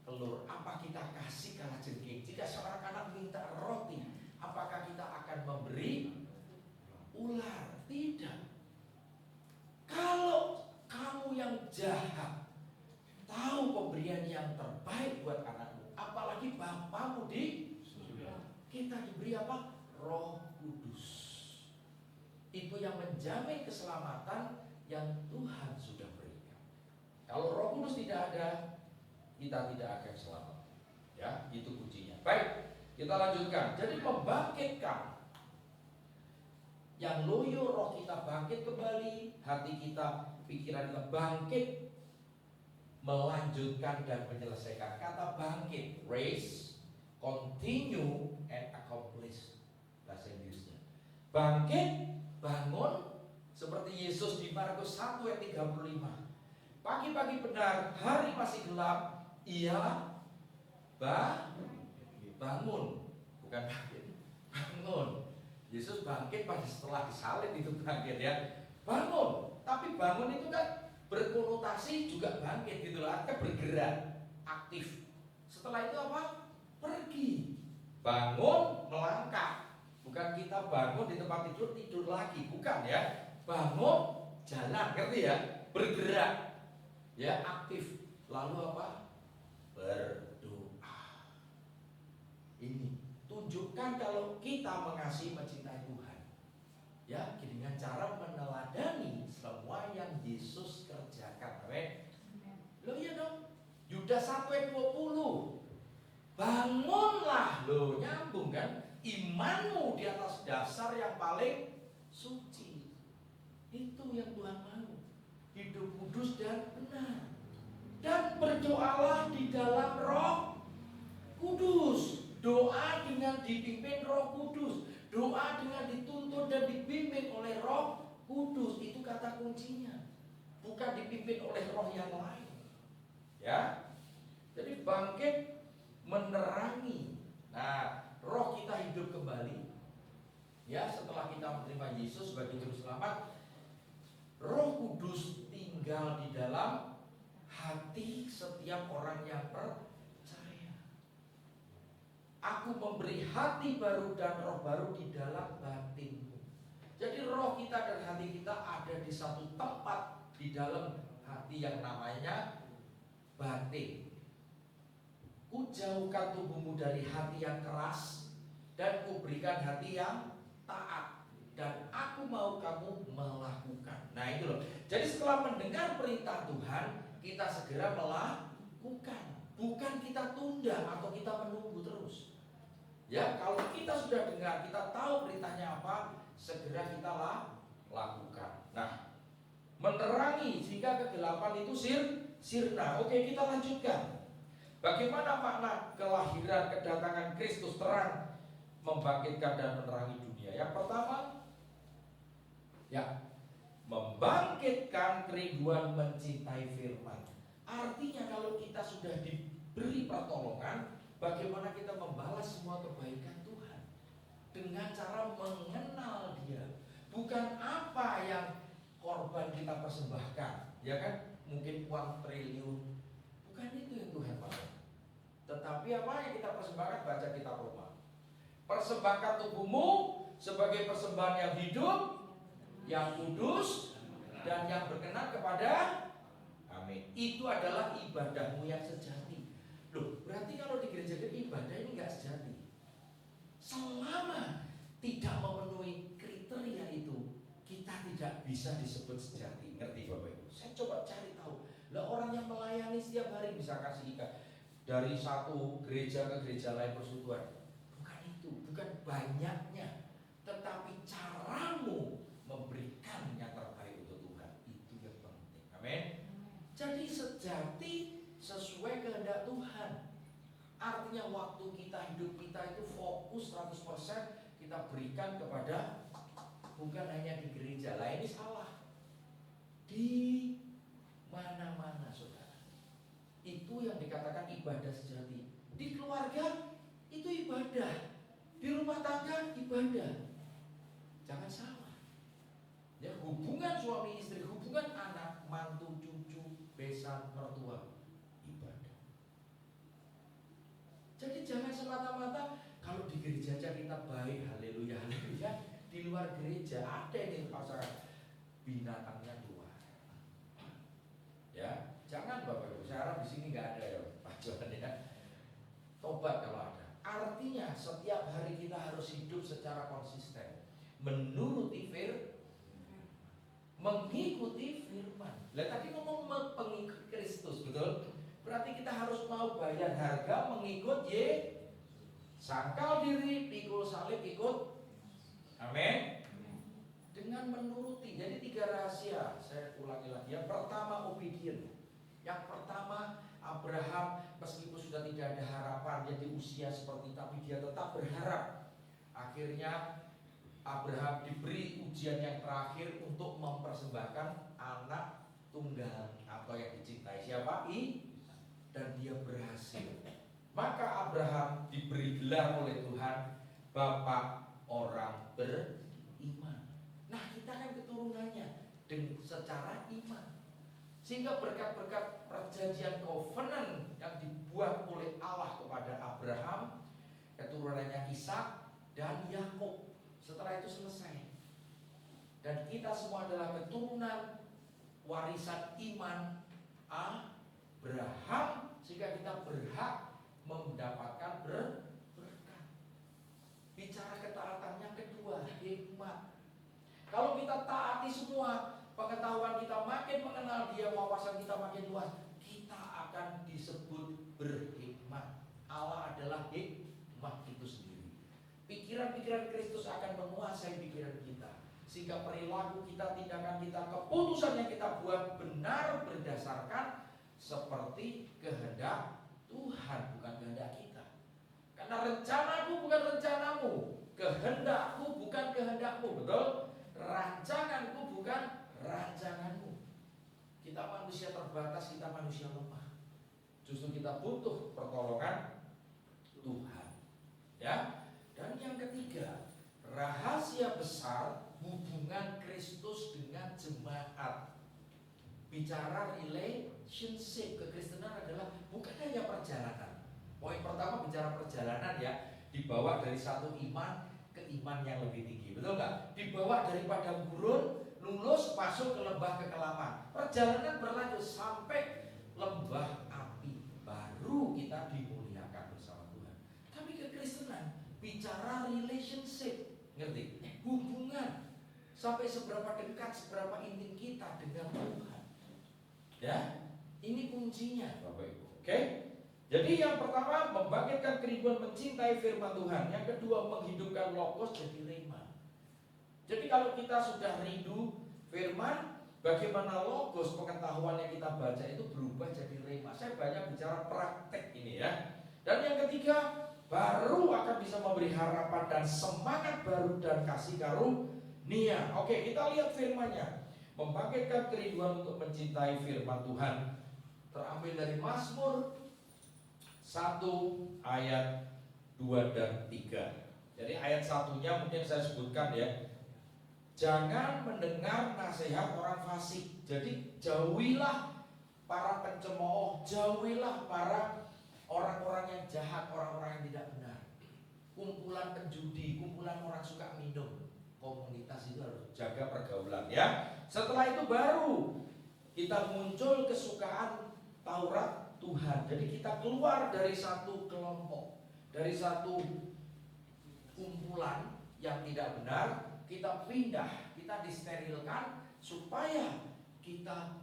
Speaker 3: telur, apa kita kasih kalajengking? Jika seorang anak minta roti, apakah kita akan memberi ular? Tidak. Kalau kamu yang jahat tahu pemberian yang terbaik buat anakmu, apalagi Bapamu di surga. Kita diberi apa? Roh Kudus. Itu yang menjamin keselamatan yang Tuhan sudah berikan. Kalau Roh Kudus tidak ada, kita tidak akan selamat. Ya, itu kuncinya. Baik, kita lanjutkan. Jadi membangkitkan yang loyo, roh kita bangkit kembali, hati kita, pikiran kita bangkit, melanjutkan dan menyelesaikan. Kata bangkit, raise, continue, and accomplish. Bahasa Inggrisnya. Bangkit, bangun, seperti Yesus di Markus 1 ayat 35. Pagi-pagi benar, hari masih gelap, ia bangun, bukan bangkit, bangun. Yesus bangkit pada setelah disalib itu bangkit ya. Bangun, tapi bangun itu kan berkonotasi juga bangkit gitu lah, artinya bergerak, aktif. Setelah itu apa? Pergi. Bangun, melangkah. Bukan kita bangun di tempat tidur, tidur lagi, bukan ya. Bangun, jalan, ngerti ya? Bergerak. Ya, aktif. Lalu apa? Berdoa. Ini tunjukkan kalau kita mengasihi, mencintai Tuhan. Ya, dengan cara meneladani semua yang Yesus kerjakan. Amin. Loh iya dong. Yudas 1 ayat 20. Bangunlah, loh nyambung kan? Imanmu di atas dasar yang paling suci. Itu yang Tuhan mau. Hidup kudus dan benar. Dan berdoalah di dalam Roh Kudus. Doa dengan dipimpin Roh Kudus. Doa dengan dituntun dan dibimbing oleh Roh Kudus. Itu kata kuncinya. Bukan dipimpin oleh roh yang lain. Ya. Jadi bangkit menerangi. Nah, roh kita hidup kembali. Ya, setelah kita menerima Yesus sebagai juru selamat, Roh Kudus tinggal di dalam hati setiap orang yang percaya. Aku memberi hati baru dan roh baru di dalam batinmu. Jadi roh kita dan hati kita ada di satu tempat di dalam hati yang namanya batin. Kujauhkan tubuhmu dari hati yang keras dan kuberikan hati yang taat. Dan aku mau kamu melakukan. Nah itu loh. Jadi setelah mendengar perintah Tuhan, kita segera melakukan. Bukan kita tunda atau kita menunggu terus. Ya, kalau kita sudah dengar, kita tahu perintahnya apa, segera kita lakukan. Nah, menerangi sehingga kegelapan itu sirna. Oke, kita lanjutkan. Bagaimana makna kelahiran kedatangan Kristus terang membangkitkan dan menerangi dunia? Yang pertama, ya, membangkitkan kerinduan mencintai firman. Artinya kalau kita sudah diberi pertolongan, bagaimana kita membalas semua kebaikan Tuhan dengan cara mengenal Dia, bukan apa yang korban kita persembahkan, ya kan? mungkin uang triliun. Bukan itu yang Tuhan mau. Tetapi apa yang kita persembahkan? Baca kitab Roma. Persembahkan tubuhmu sebagai persembahan yang hidup, yang kudus, dan yang berkenan kepada Amin. Itu adalah ibadahmu yang sejati. Loh, berarti kalau di gereja ibadah ini nggak sejati. Selama tidak memenuhi kriteria itu, kita tidak bisa disebut sejati. Ngerti Bapak Ibu? Saya coba cari tahu. Lah orang yang melayani setiap hari bisa kasih ikan dari satu gereja ke gereja lain persekutuan. Bukan itu, bukan banyaknya, tetapi caramu memberikan yang terbaik untuk Tuhan. Itu yang penting. Amin. Jadi sejati sesuai kehendak Tuhan. Artinya waktu kita, hidup kita itu fokus 100% kita berikan kepada, bukan hanya di gereja lah, ini salah. Di mana-mana saudara. Itu yang dikatakan ibadah sejati. Di keluarga itu ibadah, di rumah tangga ibadah. Jangan salah. Ya, hubungan suami istri, hubungan anak, mantu, cucu, besan, mertua, ibadah. Jadi jangan semata-mata kalau di gereja aja kita baik, haleluya, haleluya. Di luar gereja ada yang pasangan binatangnya luar. Ya, jangan Bapak Ibu. Saya harap di sini nggak ada ya Pak Johan ya. Tobat kalau ada. Artinya setiap hari kita harus hidup secara konsisten, menuruti mengikuti firman. Lah tadi ngomong pengikut Kristus, betul? Berarti kita harus mau bayar harga mengikut sangkal diri, pikul salib, ikut. Amin. Dengan menuruti. Jadi 3 rahasia. Saya ulangi lagi. Yang pertama obedient. Yang pertama Abraham meskipun sudah tidak ada harapan, dia di usia seperti, tapi dia tetap berharap. Akhirnya Abraham diberi ujian yang terakhir untuk mempersembahkan anak tunggal atau yang dicintai siapa? Dan dia berhasil. Maka Abraham diberi gelar oleh Tuhan Bapak orang beriman. Nah kita kan keturunannya dengan secara iman. Sehingga berkat-berkat perjanjian covenant yang dibuat oleh Allah kepada Abraham, keturunannya Ishak dan Yakub, setelah itu selesai. Dan kita semua adalah keturunan warisan iman Abraham, sehingga kita berhak mendapatkan berkat. Bicara ketaatannya kedua, hikmat. Kalau kita taati semua, pengetahuan kita makin mengenal Dia, wawasan kita makin luas, kita akan disebut berhikmat. Allah adalah hikmat itu sendiri. Pikiran-pikiran Kristus akan menguasai pikiran kita, sehingga perilaku kita, tindakan kita, keputusan yang kita buat benar berdasarkan seperti kehendak Tuhan, bukan kehendak kita. Karena rencanaku bukan rencanamu, kehendakku bukan kehendakmu, betul? Rancanganku bukan rancanganmu. Kita manusia terbatas, kita manusia lemah. Justru kita butuh pertolongan Tuhan. Ya. Dan yang ketiga, rahasia besar hubungan Kristus dengan jemaat. Bicara relationship, kekristenan adalah bukan hanya perjalanan. Poin pertama bicara perjalanan ya, dibawa dari satu iman ke iman yang lebih tinggi, betul nggak? Dibawa dari padang gurun, lulus masuk ke lembah kekelaman. Perjalanan berlanjut sampai lembah api, baru kita dimuliakan bersama Tuhan. Tapi kekristenan bicara relationship, ngerti? Hubungan, sampai seberapa dekat, seberapa intim kita dengan Tuhan. Ya, ini kuncinya Bapak Ibu. Oke? Jadi yang pertama membangkitkan kerinduan mencintai firman Tuhan. Yang kedua menghidupkan logos jadi rema. Jadi kalau kita sudah rindu firman, bagaimana logos pengetahuan yang kita baca itu berubah jadi rema. Saya banyak bicara praktek ini ya. Dan yang ketiga, baru akan bisa memberi harapan dan semangat baru dan kasih karunia. Oke, kita lihat firman-Nya. Membangkitkan kerinduan untuk mencintai firman Tuhan. Terambil dari Mazmur 1 ayat 2 dan 3. Jadi ayat 1-nya mungkin saya sebutkan ya. Jangan mendengar nasihat orang fasik. Jadi jauhilah para pencemooh, jauhilah para orang-orang yang jahat, orang-orang yang tidak benar. Kumpulan penjudi, kumpulan orang suka minum. Komunitas itu harus jaga pergaulan ya. Setelah itu baru kita muncul kesukaan Taurat Tuhan. Jadi kita keluar dari satu kelompok, dari satu kumpulan yang tidak benar, kita pindah, kita disterilkan supaya kita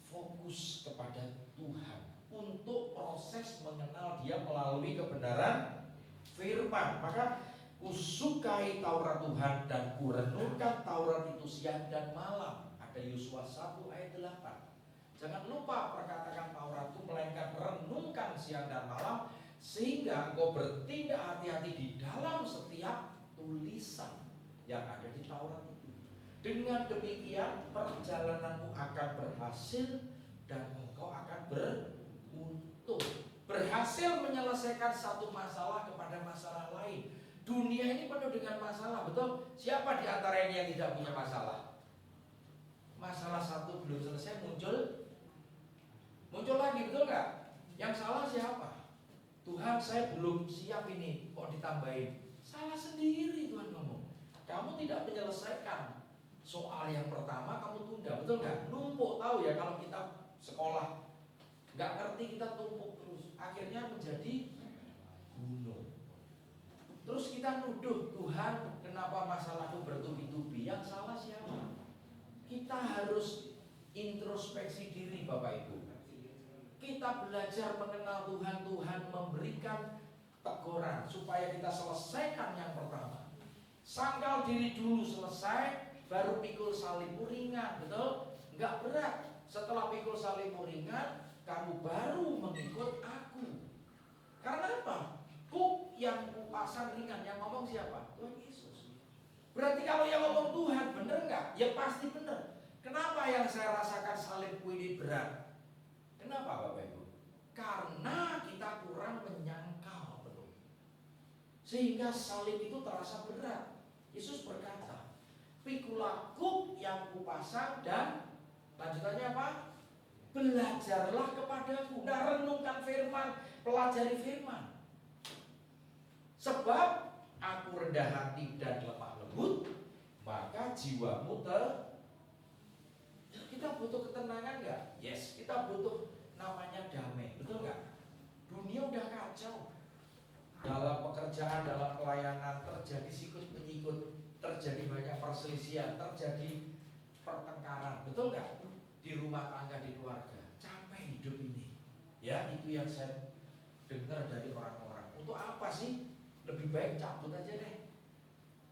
Speaker 3: fokus kepada Tuhan untuk proses mengenal Dia melalui kebenaran firman. Maka kusukai Taurat Tuhan dan kurenungkan Taurat itu siang dan malam. Ada Yosua 1 ayat 8. Jangan lupa perkatakan Taurat itu, melainkan renungkan siang dan malam, sehingga engkau bertindak hati-hati di dalam setiap tulisan yang ada di Taurat itu. Dengan demikian perjalananmu akan berhasil dan engkau akan beruntung. Berhasil menyelesaikan satu masalah kepada masalah lain. Dunia ini penuh dengan masalah, betul? Siapa di antara ini yang tidak punya masalah? Masalah satu belum selesai muncul lagi, betul nggak? Yang salah siapa? Tuhan, saya belum siap ini, kok ditambahin? Salah sendiri Tuhan ngomong. Kamu tidak menyelesaikan soal yang pertama, kamu tunda, betul nggak? Numpuk, tahu ya kalau kita sekolah nggak ngerti kita tumpuk terus, akhirnya menjadi gunung. Terus kita nuduh Tuhan, kenapa masalahku bertubi-tubi? Yang salah siapa? Kita harus introspeksi diri Bapak Ibu. Kita belajar mengenal Tuhan, Tuhan memberikan teguran supaya kita selesaikan yang pertama. Sangkal diri dulu selesai, baru pikul salibmu ringan, betul? Enggak berat. Setelah pikul salibmu ringan, kamu baru mengikut aku. Karena apa? Kuk yang kupasang ringan, yang ngomong siapa? Tuhan Yesus. Berarti kalau yang ngomong Tuhan, bener nggak? Ya pasti bener. Kenapa yang saya rasakan salibku ini berat? Kenapa Bapak Ibu? Karena kita kurang menyangkal, betul. Sehingga salib itu terasa berat. Yesus berkata, pikulah kuk yang kupasang dan lanjutannya apa? Belajarlah kepadaku. Nah, renungkan firman, pelajari firman. Sebab aku rendah hati dan lemah lembut, maka jiwamu kita butuh ketenangan nggak? Yes, kita butuh namanya damai, betul nggak? Dunia udah kacau. Dalam pekerjaan, dalam pelayanan terjadi sikut menyikut, terjadi banyak perselisihan, terjadi pertengkaran, betul nggak? Di rumah tangga, di keluarga, capek hidup ini. Ya, itu yang saya dengar dari orang-orang. Untuk apa sih? Lebih baik cabut aja deh.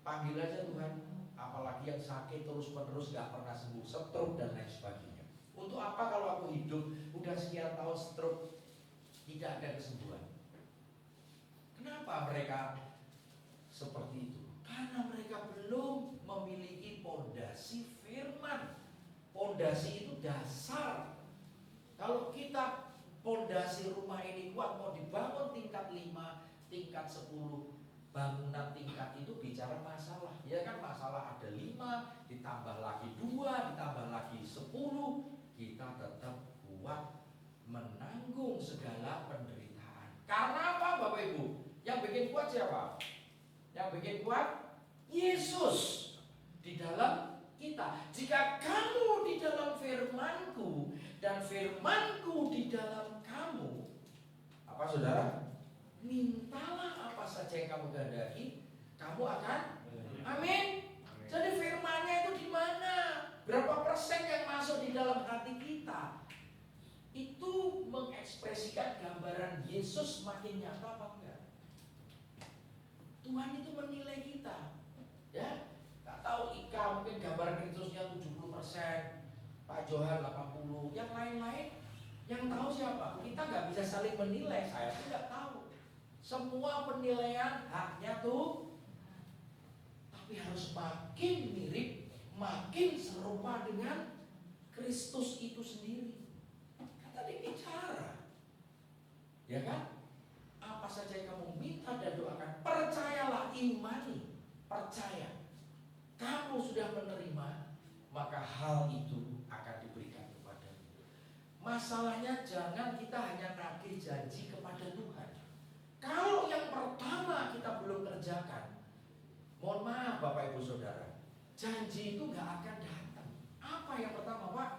Speaker 3: Panggil aja Tuhan. Apalagi yang sakit terus-menerus gak pernah sembuh, stroke dan lain sebagainya. Untuk apa kalau aku hidup udah sekian tahun stroke, tidak ada kesembuhan? Kenapa mereka seperti itu? Karena mereka belum memiliki pondasi firman. Pondasi itu dasar. Kalau kita pondasi rumah ini kuat, mau dibangun tingkat 5, tingkat 10, bangunan tingkat itu bicara masalah. Ya kan, masalah ada 5, ditambah lagi 2, ditambah lagi 10, kita tetap kuat menanggung segala penderitaan. Karena apa Bapak Ibu? Yang bikin kuat siapa? Yang bikin kuat Yesus di dalam kita. Jika kamu di dalam firman-Ku dan firman-Ku di dalam kamu, apa saudara? Mintalah apa saja yang kamu kehendaki, kamu akan amin. Jadi firman-Nya itu di mana? Berapa persen yang masuk di dalam hati kita? Itu mengekspresikan gambaran Yesus makin nyata apa enggak? Tuhan itu menilai kita. Ya, tak tahu Ika mungkin gambaran Kristusnya 70%, Pak Johan 80%, yang lain-lain yang tahu siapa? Kita nggak bisa saling menilai. Saya tidak tahu. Semua penilaian haknya tuh, tapi harus makin mirip, makin serupa dengan Kristus itu sendiri. Kan tadi bicara, ya kan? Apa saja yang kamu minta dan doakan, percayalah, imani, percaya. Kamu sudah menerima, maka hal itu akan diberikan kepadamu. Masalahnya jangan kita hanya nagih janji kepada Tuhan. Kalau yang pertama kita belum kerjakan, mohon maaf Bapak Ibu Saudara, janji itu gak akan datang. Apa yang pertama Pak?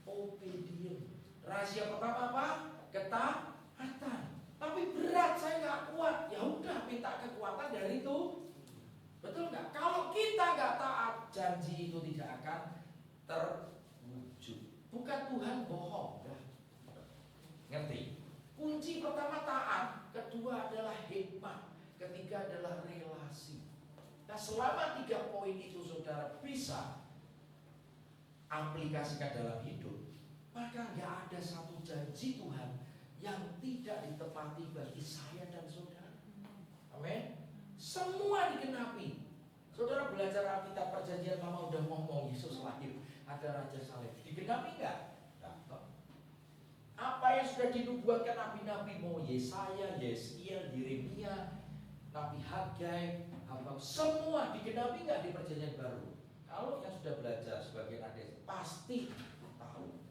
Speaker 3: Obedience. Rahasia pertama apa? Ketaatan. Tapi berat, saya gak kuat. Ya udah, minta kekuatan dari itu. Betul nggak? Kalau kita nggak taat, janji itu tidak akan terwujud. Bukan Tuhan bohong, dah. Ngerti? Kunci pertama taat, kedua adalah hikmat, ketiga adalah relasi. Nah, selama 3 poin itu saudara bisa aplikasikan dalam hidup, maka nggak ada satu janji Tuhan yang tidak ditepati bagi saya dan saudara. Amin. Semua digenapi. Saudara belajar Alkitab Perjanjian Lama udah ngomong Yesus lahir, ada Raja Saleh. Digenapi enggak? Enggak. Apa yang sudah dinubuatkan nabi-nabi mau Yesaya, Yeskiel, Yeremia, Nabi Hagai, Habakuk, semua digenapi enggak di Perjanjian Baru? Kalau yang sudah belajar sebagai adik pasti tahu.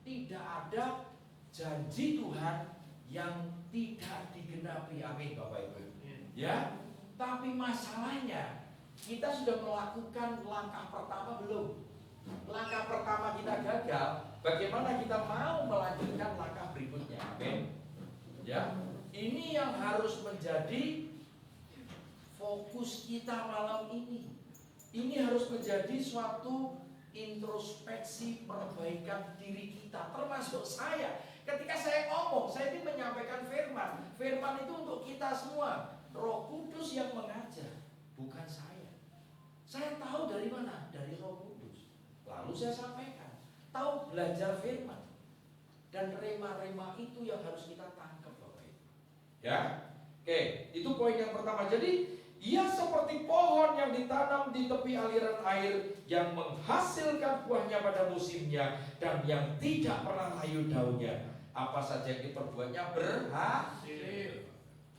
Speaker 3: Tidak ada janji Tuhan yang tidak digenapi. Amin Bapak Ibu. Ya. Tapi masalahnya kita sudah melakukan langkah pertama belum? Langkah pertama kita gagal, bagaimana kita mau melanjutkan langkah berikutnya? Amin. Ya, ini yang harus menjadi fokus kita malam ini. Ini harus menjadi suatu introspeksi perbaikan diri kita, termasuk saya. Ketika saya ngomong, saya ini menyampaikan firman. Firman itu untuk kita semua. Roh Kudus yang mengajar, bukan saya. Saya tahu dari mana? Dari Roh Kudus. Lalu saya sampaikan. Tahu belajar firman. Dan rema-rema itu yang harus kita tangkap Bapak Ibu. Ya. Oke, itu poin yang pertama. Jadi, ia seperti pohon yang ditanam di tepi aliran air yang menghasilkan buahnya pada musimnya dan yang tidak pernah layu daunnya. Apa saja yang diperbuatnya berhasil.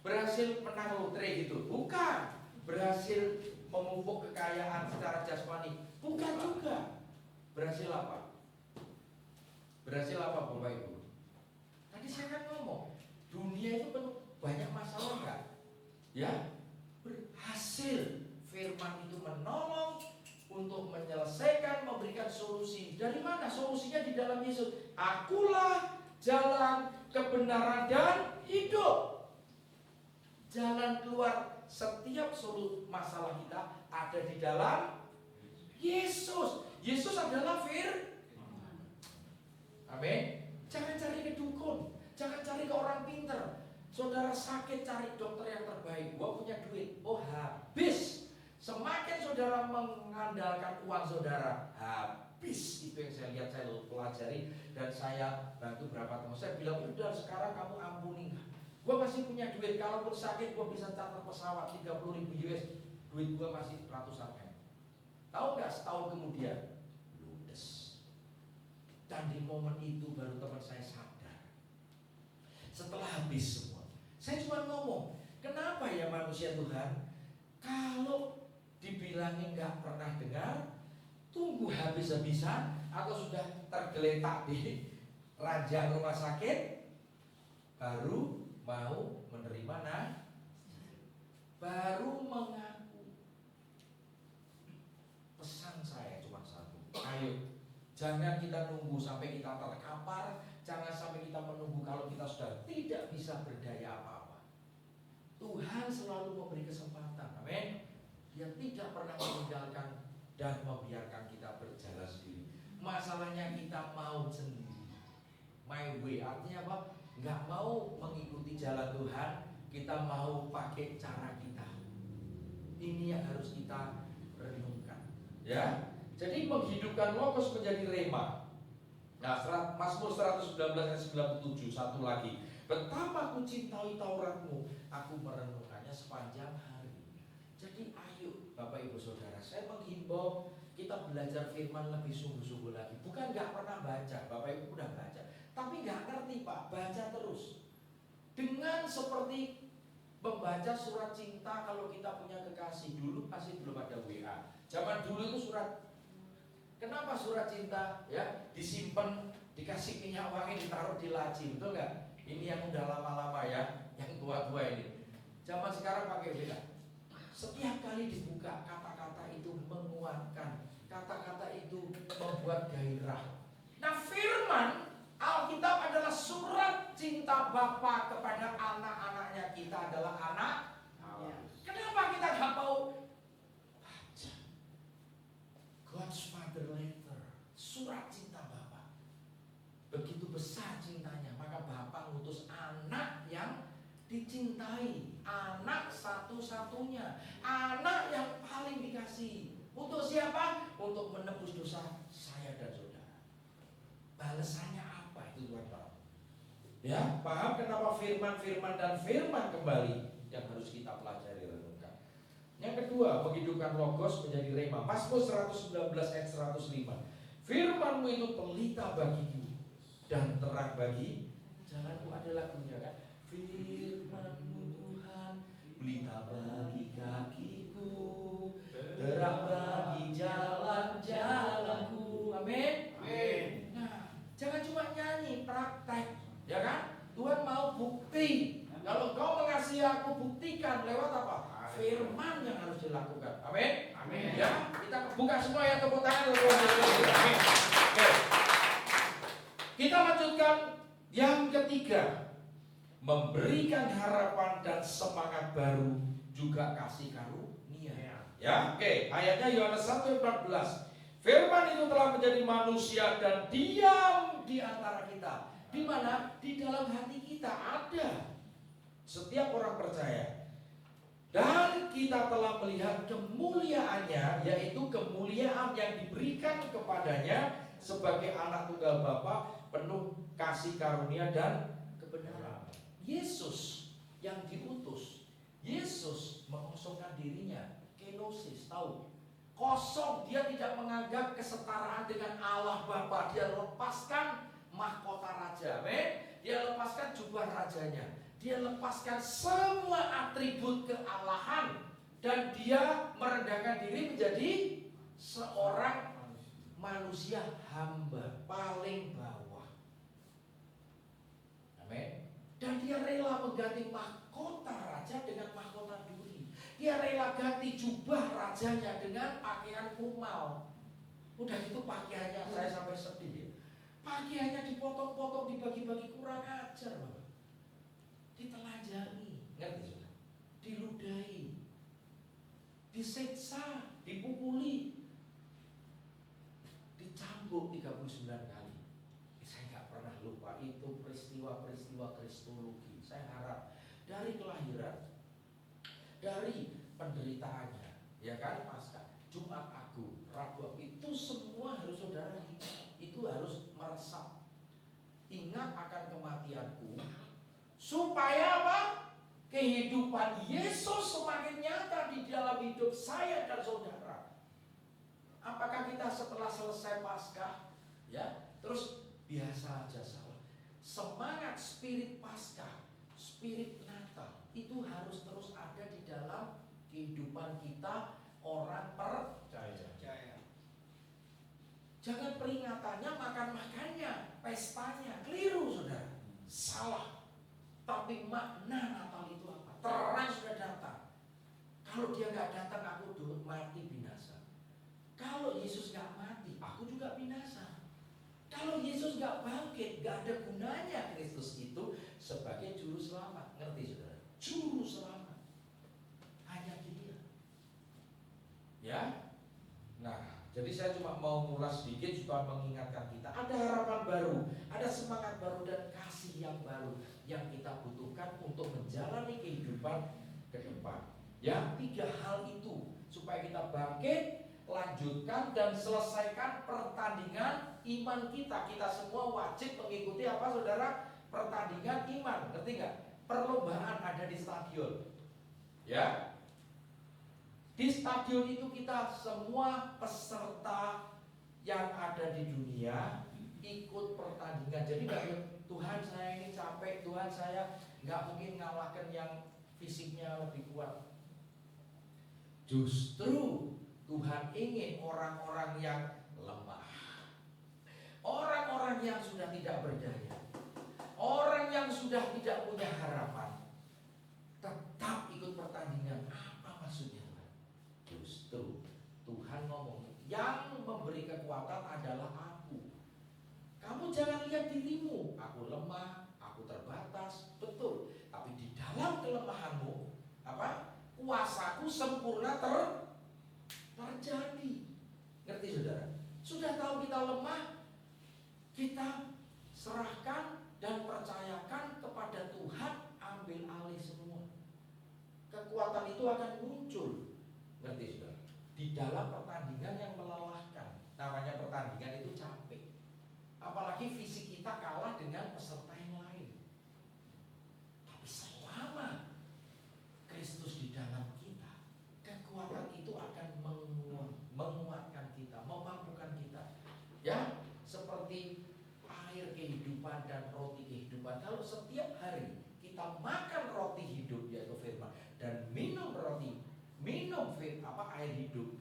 Speaker 3: Berhasil menang lotre gitu, bukan. Berhasil memupuk kekayaan secara jasmani, bukan juga. Berhasil apa? Berhasil apa Bapak Ibu? Tadi saya kan ngomong, dunia itu penuh banyak masalah enggak? Ya, berhasil. Firman itu menolong untuk menyelesaikan, memberikan solusi. Dari mana? Solusinya di dalam Yesus. Akulah jalan, kebenaran dan hidup. Jalan keluar setiap masalah kita ada di dalam Yesus. Yesus adalah firman. Amin. Jangan cari ke dukun, jangan cari ke orang pinter. Saudara sakit cari dokter yang terbaik. Gua punya duit, oh habis. Semakin saudara mengandalkan uang saudara, habis. Itu yang saya lihat, saya pelajari dan saya bantu berapa teman. Saya bilang udah sekarang kamu ampuni. Gue masih punya duit, kalaupun sakit gue bisa charter pesawat 30.000 US. Duit gue masih ratusan M. Tahu gak setahun kemudian ludes. Dan di momen itu baru teman saya sadar. Setelah habis semua, saya cuma ngomong, kenapa ya manusia Tuhan kalau dibilangin gak pernah dengar, tunggu habis-habisan atau sudah tergeletak di ranjang rumah sakit baru mau menerima baru mengaku. Pesan saya cuma satu, ayo jangan kita nunggu sampai kita terkapar, jangan sampai kita menunggu kalau kita sudah tidak bisa berdaya apa-apa. Tuhan selalu memberi kesempatan, amin. Dia tidak pernah meninggalkan dan membiarkan kita berjalan sendiri. Masalahnya kita mau sendiri, my way, artinya apa? Nggak mau mengikuti jalan Tuhan, kita mau pakai cara kita. Ini yang harus kita renungkan, ya. Jadi menghidupkan logos menjadi rema. Nah, Mazmur 119 ayat 97, satu lagi. Betapa ku cintai Tauratmu, aku merenungkannya sepanjang hari. Jadi ayo Bapak Ibu Saudara, saya menghimbau kita belajar firman lebih sungguh-sungguh lagi. Bukan nggak pernah baca, Bapak Ibu udah baca, tapi nggak ngerti Pak, baca terus. Dengan seperti membaca surat cinta kalau kita punya kekasih. Dulu pasti belum ada WA. Zaman dulu itu surat. Kenapa surat cinta ya disimpan Dikasih minyak wangi ditaruh di laci, betul nggak? Ini yang udah lama-lama ya, yang tua-tua ini. Zaman sekarang pakai beda. Setiap kali dibuka, kata-kata itu menguatkan, kata-kata itu membuat gairah. Nah, firman Alkitab adalah surat cinta Bapa kepada anak-anaknya. Kita adalah anak Allah. Kenapa kita nggak mau baca God's Father Letter, surat cinta Bapa? Begitu besar cintanya, maka Bapa ngutus anak yang dicintai, anak satu-satunya, anak yang paling dikasihi. Untuk siapa? Untuk menebus dosa saya dan saudara. Balasannya apa itu Tuhan tahu. Ya, paham kenapa firman dan firman kembali yang harus kita pelajari renungkan. Yang kedua, menghidupkan logos menjadi rema. Mazmur 119 ayat 105. Firman-Mu itu pelita bagiku dan terang bagi jalanku. Ada lagunya kan? Firman-Mu Tuhan pelita bagi kakiku, terang bagi jalan-jalanku. Amin. Amin. Nah, jangan cuma nyanyi, praktek, ya kan? Tuhan mau bukti. Kalau kau mengasihi aku, buktikan lewat apa? Firman yang harus dilakukan. Amin. Amin. Ya, kita buka semua ya, tepuk tangan. Amin. Oke. Kita lanjutkan yang ketiga, memberikan harapan dan semangat baru, juga kasih karunia. Ya, oke. Ayatnya Yohanes 1:14. Firman itu telah menjadi manusia dan diam di antara kita. Di mana? Di dalam hati kita ada. Setiap orang percaya. Dan kita telah melihat kemuliaannya, yaitu kemuliaan yang diberikan kepadanya sebagai anak tunggal Bapa, penuh kasih karunia dan kebenaran. Yesus yang diutus, Yesus mengosongkan dirinya, kenosis, tahu? Kosong, dia tidak menganggap kesetaraan dengan Allah Bapa. Dia lepaskan mahkota raja, amin. Dia lepaskan jubah rajanya. Dia lepaskan semua atribut kealahan dan dia merendahkan diri menjadi seorang manusia hamba paling bawah. Amin. Dan dia rela mengganti mahkota raja dengan mahkota duri. Dia rela ganti jubah rajanya dengan pakaian kumal. Udah gitu pakaiannya, saya sampai sedih ya. Pakaiannya dipotong-potong, dibagi-bagi, kurang ajar, Bapak. Ditelanjangi, ngerti sudah? Diludahi, disiksa, dipukuli, dicambuk 39 kali. Saya nggak pernah lupa itu peristiwa-peristiwa kristologi. Saya harap dari kelahiran, dari penderitaannya, ya kan, Paskah, Jumat Agung, Rabu, itu semua harus saudara itu harus meresap. Ingat akan kematianku, supaya apa? Kehidupan Yesus semakin nyata di dalam hidup saya dan saudara. Apakah kita setelah selesai Paskah, ya, terus biasa aja salah? Semangat spirit Paskah, spirit Natal itu harus terus ada di dalam kehidupan kita orang percaya. Jangan peringatannya makan-makannya, pestanya, keliru saudara, salah. Tapi makna Natal itu apa? Terang sudah datang. Kalau dia nggak datang, aku mati binasa. Kalau Yesus nggak mati, aku juga binasa. Kalau Yesus nggak bangkit, nggak ada gunanya Kristus itu sebagai juru selamat. Ngerti saudara? Juru selamat hanya Dia. Ya. Nah, jadi saya cuma mau mulas sedikit supaya mengingatkan kita ada harapan baru, ada semangat baru dan kasih yang baru yang kita butuhkan untuk menjalani kehidupan ke depan. Ya, 3 hal itu supaya kita bangkit, lanjutkan dan selesaikan pertandingan iman kita. Kita semua wajib mengikuti apa saudara? Pertandingan iman, ngerti nggak? Perlombaan ada di stadion. Ya. Di stadion itu kita semua peserta yang ada di dunia ikut pertandingan. Jadi nggak, Tuhan saya ini capek, Tuhan saya nggak mungkin ngalahkan yang fisiknya lebih kuat. Justru Tuhan ingin orang-orang yang lemah, orang-orang orang yang sudah tidak berdaya, orang yang sudah tidak punya harapan, tetap ikut pertandingan. Apa maksudnya, Tuhan? Justru Tuhan ngomong, yang memberi kekuatan adalah Aku. Kamu jangan lihat dirimu, aku lemah, aku terbatas, betul. Tapi di dalam kelemahanmu, kuasaku sempurna terjadi. Ngerti saudara? Sudah tahu kita lemah, kita serahkan dan percayakan kepada Tuhan, ambil alih semua. Kekuatan itu akan muncul. Ngerti saudara? Di dalam pertandingan yang melelahkan. Namanya pertandingan itu capek. Apalagi fisik kita kalah dengan peserta yang lain. Tapi selama Kristus di dalam kita, kekuatan itu akan menguatkan kita, memampukan kita. Ya, seperti air kehidupan dan roti kehidupan. Kalau setiap hari kita makan roti hidup, yaitu firman, dan minum air hidup,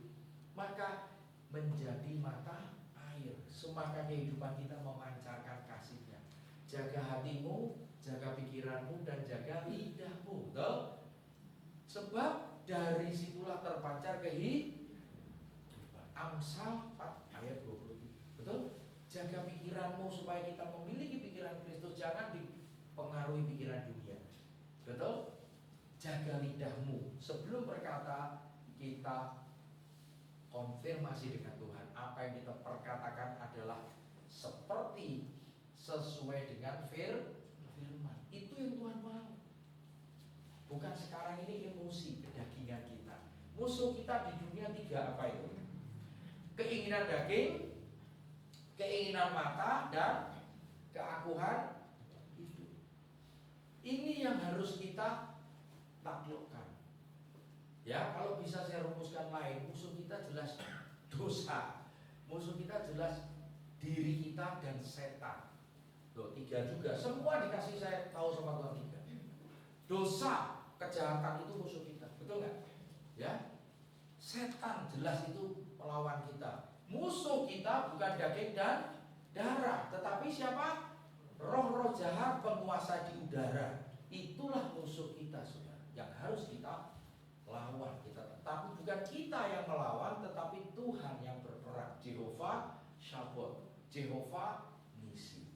Speaker 3: maka menjadi mata air. Semaka kehidupan kita memancarkan kasih-Nya. Jaga hatimu, jaga pikiranmu, dan jaga lidahmu. Betul? Sebab dari situlah terpancar kehidupan. Amsal 4 ayat 20. Betul? Jaga pikiranmu supaya kita memiliki pikiran Kristus, jangan dipengaruhi pikiran dunia. Betul? Jaga lidahmu. Sebelum berkata, kita konfirmasi dengan Tuhan. Apa yang kita perkatakan adalah seperti sesuai dengan firman. Itu yang Tuhan mau. Bukan sekarang ini emosi kedagingan kita. Musuh kita di dunia 3 apa itu? Keinginan daging, keinginan mata, dan keakuhan hidup. Ini yang harus kita taklukkan. Ya, kalau bisa saya rumuskan lain, musuh kita jelas dosa. Musuh kita jelas diri kita dan setan. Loh, 3 juga. Semua dikasih saya tahu sama Tuhan 3. Dosa, kejahatan itu musuh kita. Betul nggak? Ya. Setan jelas itu melawan kita. Musuh kita bukan daging dan darah, tetapi siapa? Roh-roh jahat penguasa di udara. Itulah musuh kita, saudara, yang harus kita lawan. Tapi bukan kita yang melawan, tetapi Tuhan yang berperang. Jehovah Shabbat, Jehovah Nisi.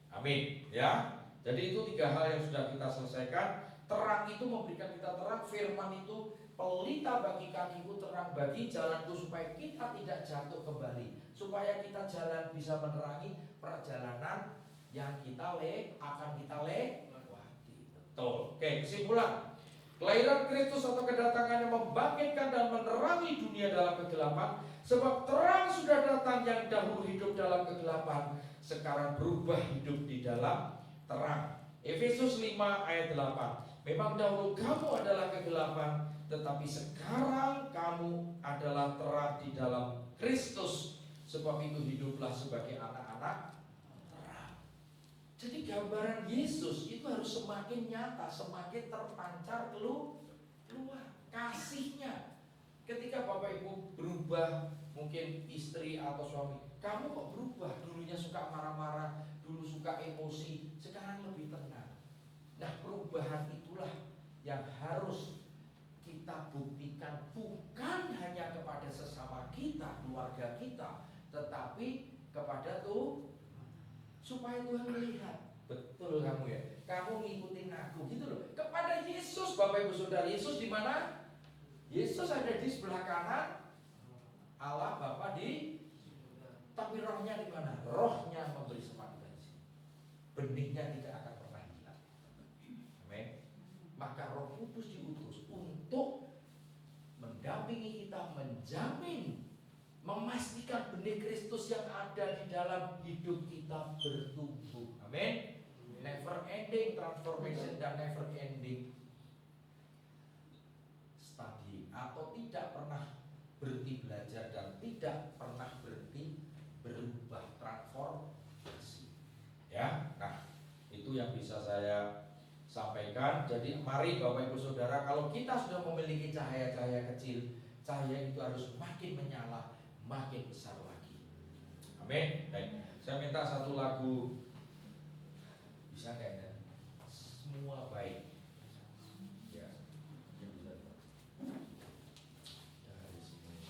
Speaker 3: Amin. Ya. Jadi itu 3 hal yang sudah kita selesaikan. Terang itu memberikan kita terang. Firman itu pelita bagi kakiku, terang bagi jalanku, supaya kita tidak jatuh kembali, supaya kita jalan bisa menerangi perjalanan yang kita akan kita lewati. Betul. Oke, kesimpulan. Kelahiran Kristus atau kedatangannya membangkitkan dan menerangi dunia dalam kegelapan. Sebab terang sudah datang yang dahulu hidup dalam kegelapan, sekarang berubah hidup di dalam terang. Efesus 5 ayat 8. Memang dahulu kamu adalah kegelapan, tetapi sekarang kamu adalah terang di dalam Kristus. Sebab itu hiduplah sebagai anak-anak terang. Jadi gambaran Yesus itu harus semakin nyata, semakin terpancar keluar kasih-Nya. Ketika Bapak Ibu berubah, mungkin istri atau suami, kamu kok berubah? Dulunya suka marah-marah, dulu suka emosi, sekarang lebih tenang. Nah, perubahan itulah yang harus kita buktikan, bukan hanya kepada sesama kita, keluarga kita, tetapi kepada Tuhan, supaya Tuhan melihat, betul kamu ya, kamu ngikutin aku, gitu loh. Kepada Yesus, Bapak Ibu Saudara, Yesus di mana? Yesus ada di sebelah kanan Allah Bapa tapi rohnya di mana? Rohnya memberi semangat. Benihnya tidak akan pernah hilang. Amin. Maka Roh Kudus diutus untuk mendampingi kita, menjamin, memastikan benih Kristus yang ada di dalam hidup kita bertumbuh. Amin. Never ending transformation dan never ending study, atau tidak pernah berhenti belajar dan tidak pernah berhenti berubah, transformasi. Ya, nah itu yang bisa saya sampaikan. Jadi mari Bapak Ibu Saudara, kalau kita sudah memiliki cahaya-cahaya kecil, cahaya itu harus makin menyala, makin besar lagi. Amin. Baik. Saya minta satu lagu, bisa nggak ya? Semua baik. Ya, ya bisa. Dari sini.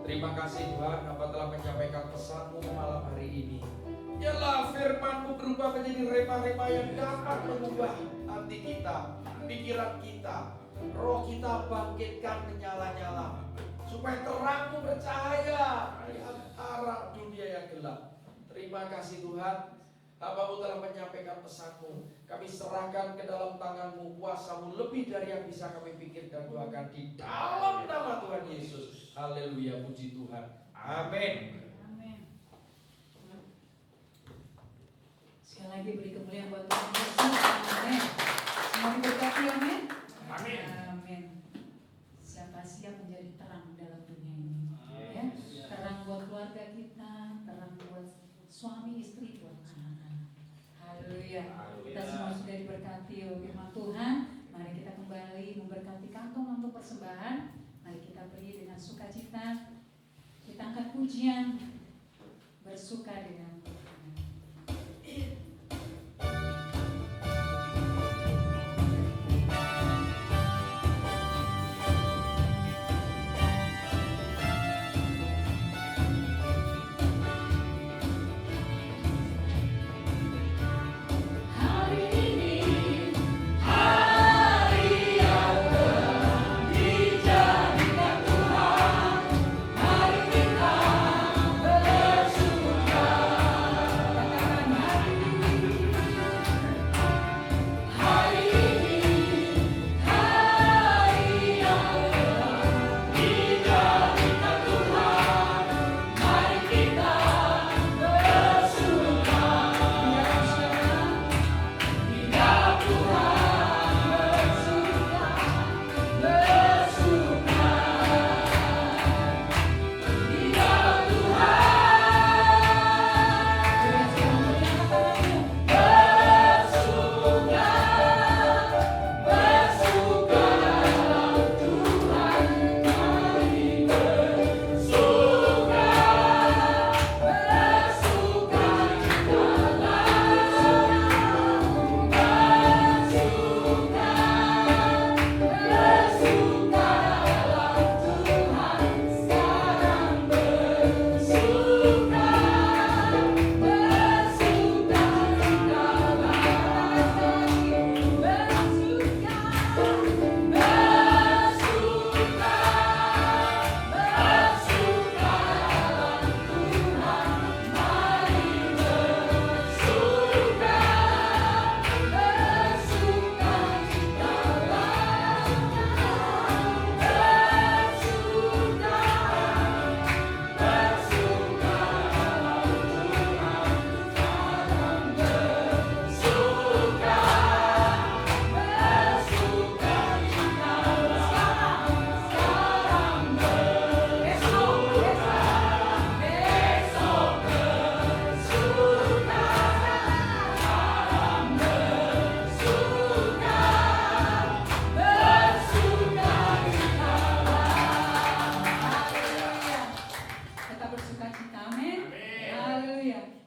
Speaker 3: Terima kasih Tuhan, Bapa telah menyampaikan pesan-Mu malam hari ini. Biarlah firman-Mu berubah menjadi rema-rema yang dapat mengubah hati kita, pikiran kita, roh kita bangkitkan menyala-nyala, supaya terang-Mu bercahaya di antara dunia yang gelap. Terima kasih Tuhan, Bapa-Mu telah menyampaikan pesan-Mu. Kami serahkan ke dalam tangan-Mu, kuasa-Mu lebih dari yang bisa kami pikir dan doakan di dalam nama Tuhan Yesus. Haleluya, puji Tuhan. Amin.
Speaker 1: Amin. Sekali lagi beri kemuliaan buat Tuhan Yesus. Amin. Semua diberkati, amin.
Speaker 3: Amin.
Speaker 1: Amin. Siapa siap menjadi terang dalam dunia ini? Ya, terang buat keluarga kita, terang buat suami istri, buat anak-anak. Haleluya. Kita semua sudah diberkati oleh firman Tuhan. Mari kita kembali memberkati kantong untuk persembahan. Mari kita beri dengan sukacita. Kita angkat pujian, bersuka dengan Tuhan.
Speaker 4: Hari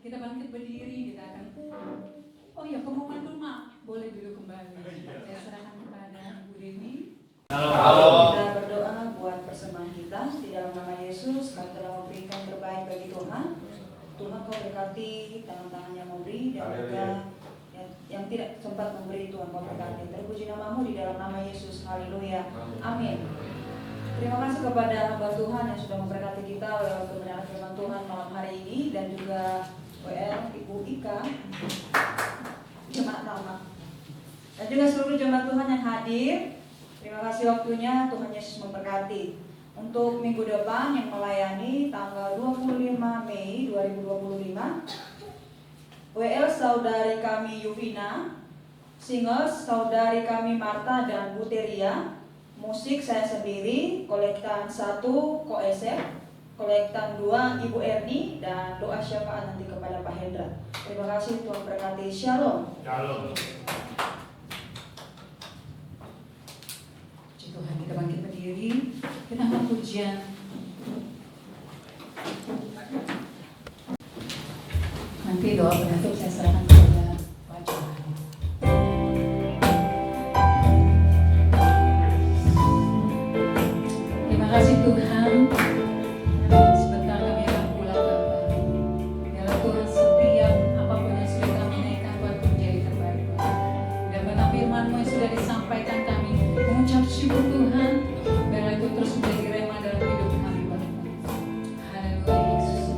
Speaker 1: kita bangkit berdiri, kita akan oh ya pengumuman rumah boleh dulu kembali. Saya serahkan kepada Ibu Dewi.
Speaker 4: Halo.
Speaker 2: Kita berdoa buat persembahan kita di dalam nama Yesus. Kami telah memberikan terbaik bagi Tuhan. Tuhan kau berkati tangan-tangan yang memberi dan juga yang tidak sempat memberi. Tuhan kau berkati. Terpuji namamu di dalam nama Yesus. Haleluya. Amin. Terima kasih kepada hamba Tuhan yang sudah memberkati kita lewat kebenaran firman Tuhan malam hari ini, dan juga WL Ibu Ika, jemaat Rama, dan juga seluruh jemaat Tuhan yang hadir. Terima kasih waktunya, Tuhan Yesus memberkati. Untuk minggu depan yang melayani tanggal 25 Mei 2025, WL saudari kami Yuvina, singles saudari kami Marta dan Buteria, musik saya sendiri, kolektan 1 Koesep, kolektan 2 Ibu Erni, dan doa syafaat nanti kepada Pak Hendra. Terima kasih, Tuhan berkati. Shalom.
Speaker 4: Shalom.
Speaker 1: Puji Tuhan, kita bangkit berdiri, kita angkat pujian. Nanti doa penutup saya serahkan kepada Pak Johan. Terima kasih Tuhan. Sebentar kami akan pulang Bapa. Biarlah Tuhan setiap apapun yang sudah kami naikkan Tuhan menjadi terbaik Tuhan. Dan benar firman-Mu yang sudah disampaikan kami mengucap syukur Tuhan. Biarlah itu terus menjadi rema dalam hidup kami Bapa. Haleluya Yesus.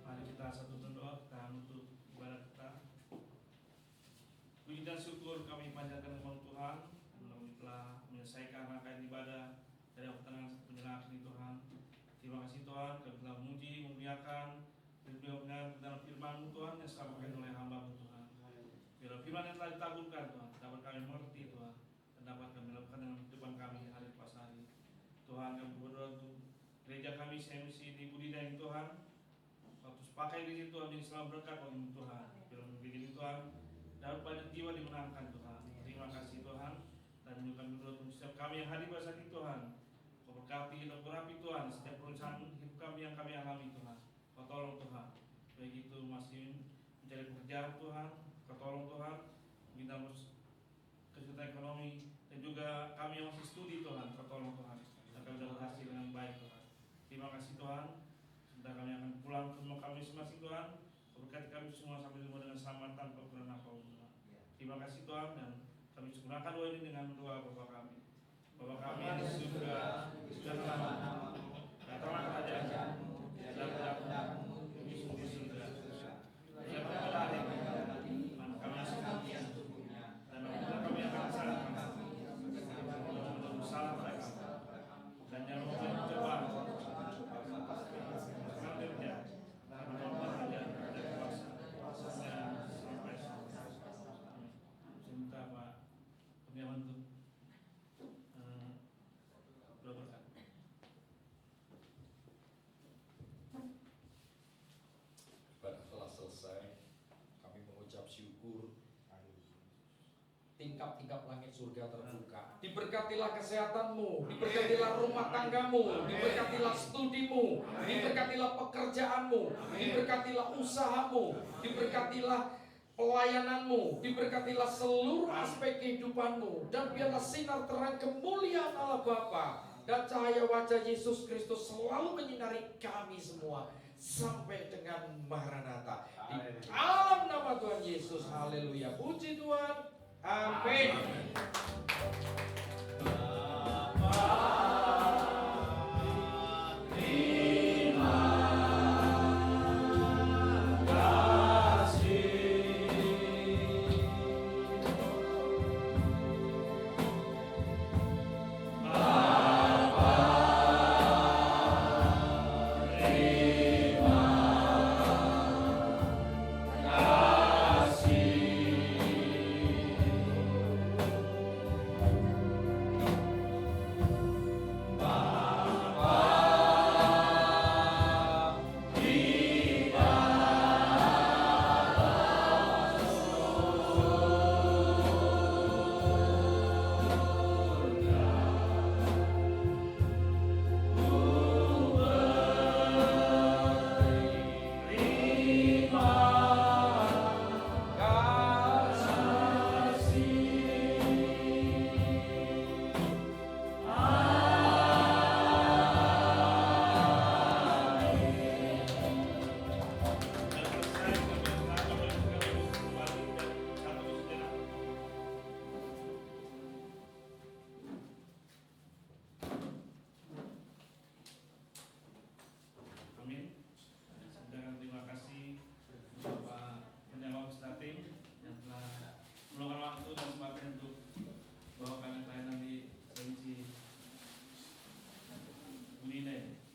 Speaker 4: Mari kita satu berdoa, kita menutup ibadah kita. Puji dan syukur kami panjatkan kepada Tuhan, kami telah menyelesaikan rangkaian ibadah dari waktu penjelang ini Tuhan. Terima kasih Tuhan, kami telah memuji, memuliakan, dan juga dalam firman-Mu Tuhan yang disampaikan oleh hamba-Mu Tuhan. Biarlah firman yang telah ditaburkan Tuhan, dapat kami mengerti Tuhan, dan dapat kami lakukan dalam kehidupan kami hari pas hari. Tuhan, kami berdoa untuk gereja kami CMC di Budidaya Tuhan. Waktu pakai di situ Tuhan, ini selalu berkat bagi Tuhan. Biarlah begini Tuhan, dapat banyak jiwa dimenangkan Tuhan. Terima kasih Tuhan, dan juga kami berdoa untuk setiap kami yang hadir pada saat ini Tuhan. Kau berkati dan berapi Tuhan setiap perusahaan hidup kami yang kami alami Tuhan. Kau tolong Tuhan, baik itu masih mencari pekerjaan Tuhan, Kau tolong Tuhan, minta kesulitan ekonomi, dan juga kami yang masih studi Tuhan, Kau tolong Tuhan, dan kami dapat hasil dengan baik Tuhan. Terima kasih Tuhan. Sebentar kami akan pulang ke rumah kami masing-masing Tuhan. Berkati kami semua sampai rumah dengan selamat tanpa kekurangan apapun Tuhan. Terima kasih Tuhan, dan kami sempurnakan doa ini dengan doa Bapa kami. Bapa kami yang di surga, dikuduskanlah namamu, datanglah kerajaanmu, jadilah kehendakmu di surga. Berilah kami pada hari ini, dan kami secukupnya, dan ampunilah kami akan kesalahan kami, dan bersalah pada kami, dan jangan membuat pencobaan,
Speaker 3: tingkap-tingkap langit surga terbuka. Diberkatilah kesehatanmu, diberkatilah rumah tanggamu, diberkatilah studimu, diberkatilah pekerjaanmu, diberkatilah usahamu, diberkatilah pelayananmu, diberkatilah seluruh aspek kehidupanmu, dan biarlah sinar terang kemuliaan Allah Bapa dan cahaya wajah Yesus Kristus selalu menyinari kami semua sampai dengan Maranatha. Di dalam nama Tuhan Yesus, haleluya. Puji Tuhan. Amin.
Speaker 4: Amin. Dengan terima kasih Bapak Penjaga Statim yang telah meluangkan waktu dan kesempatan untuk bawakan pelayanan di Provinsi Bunine.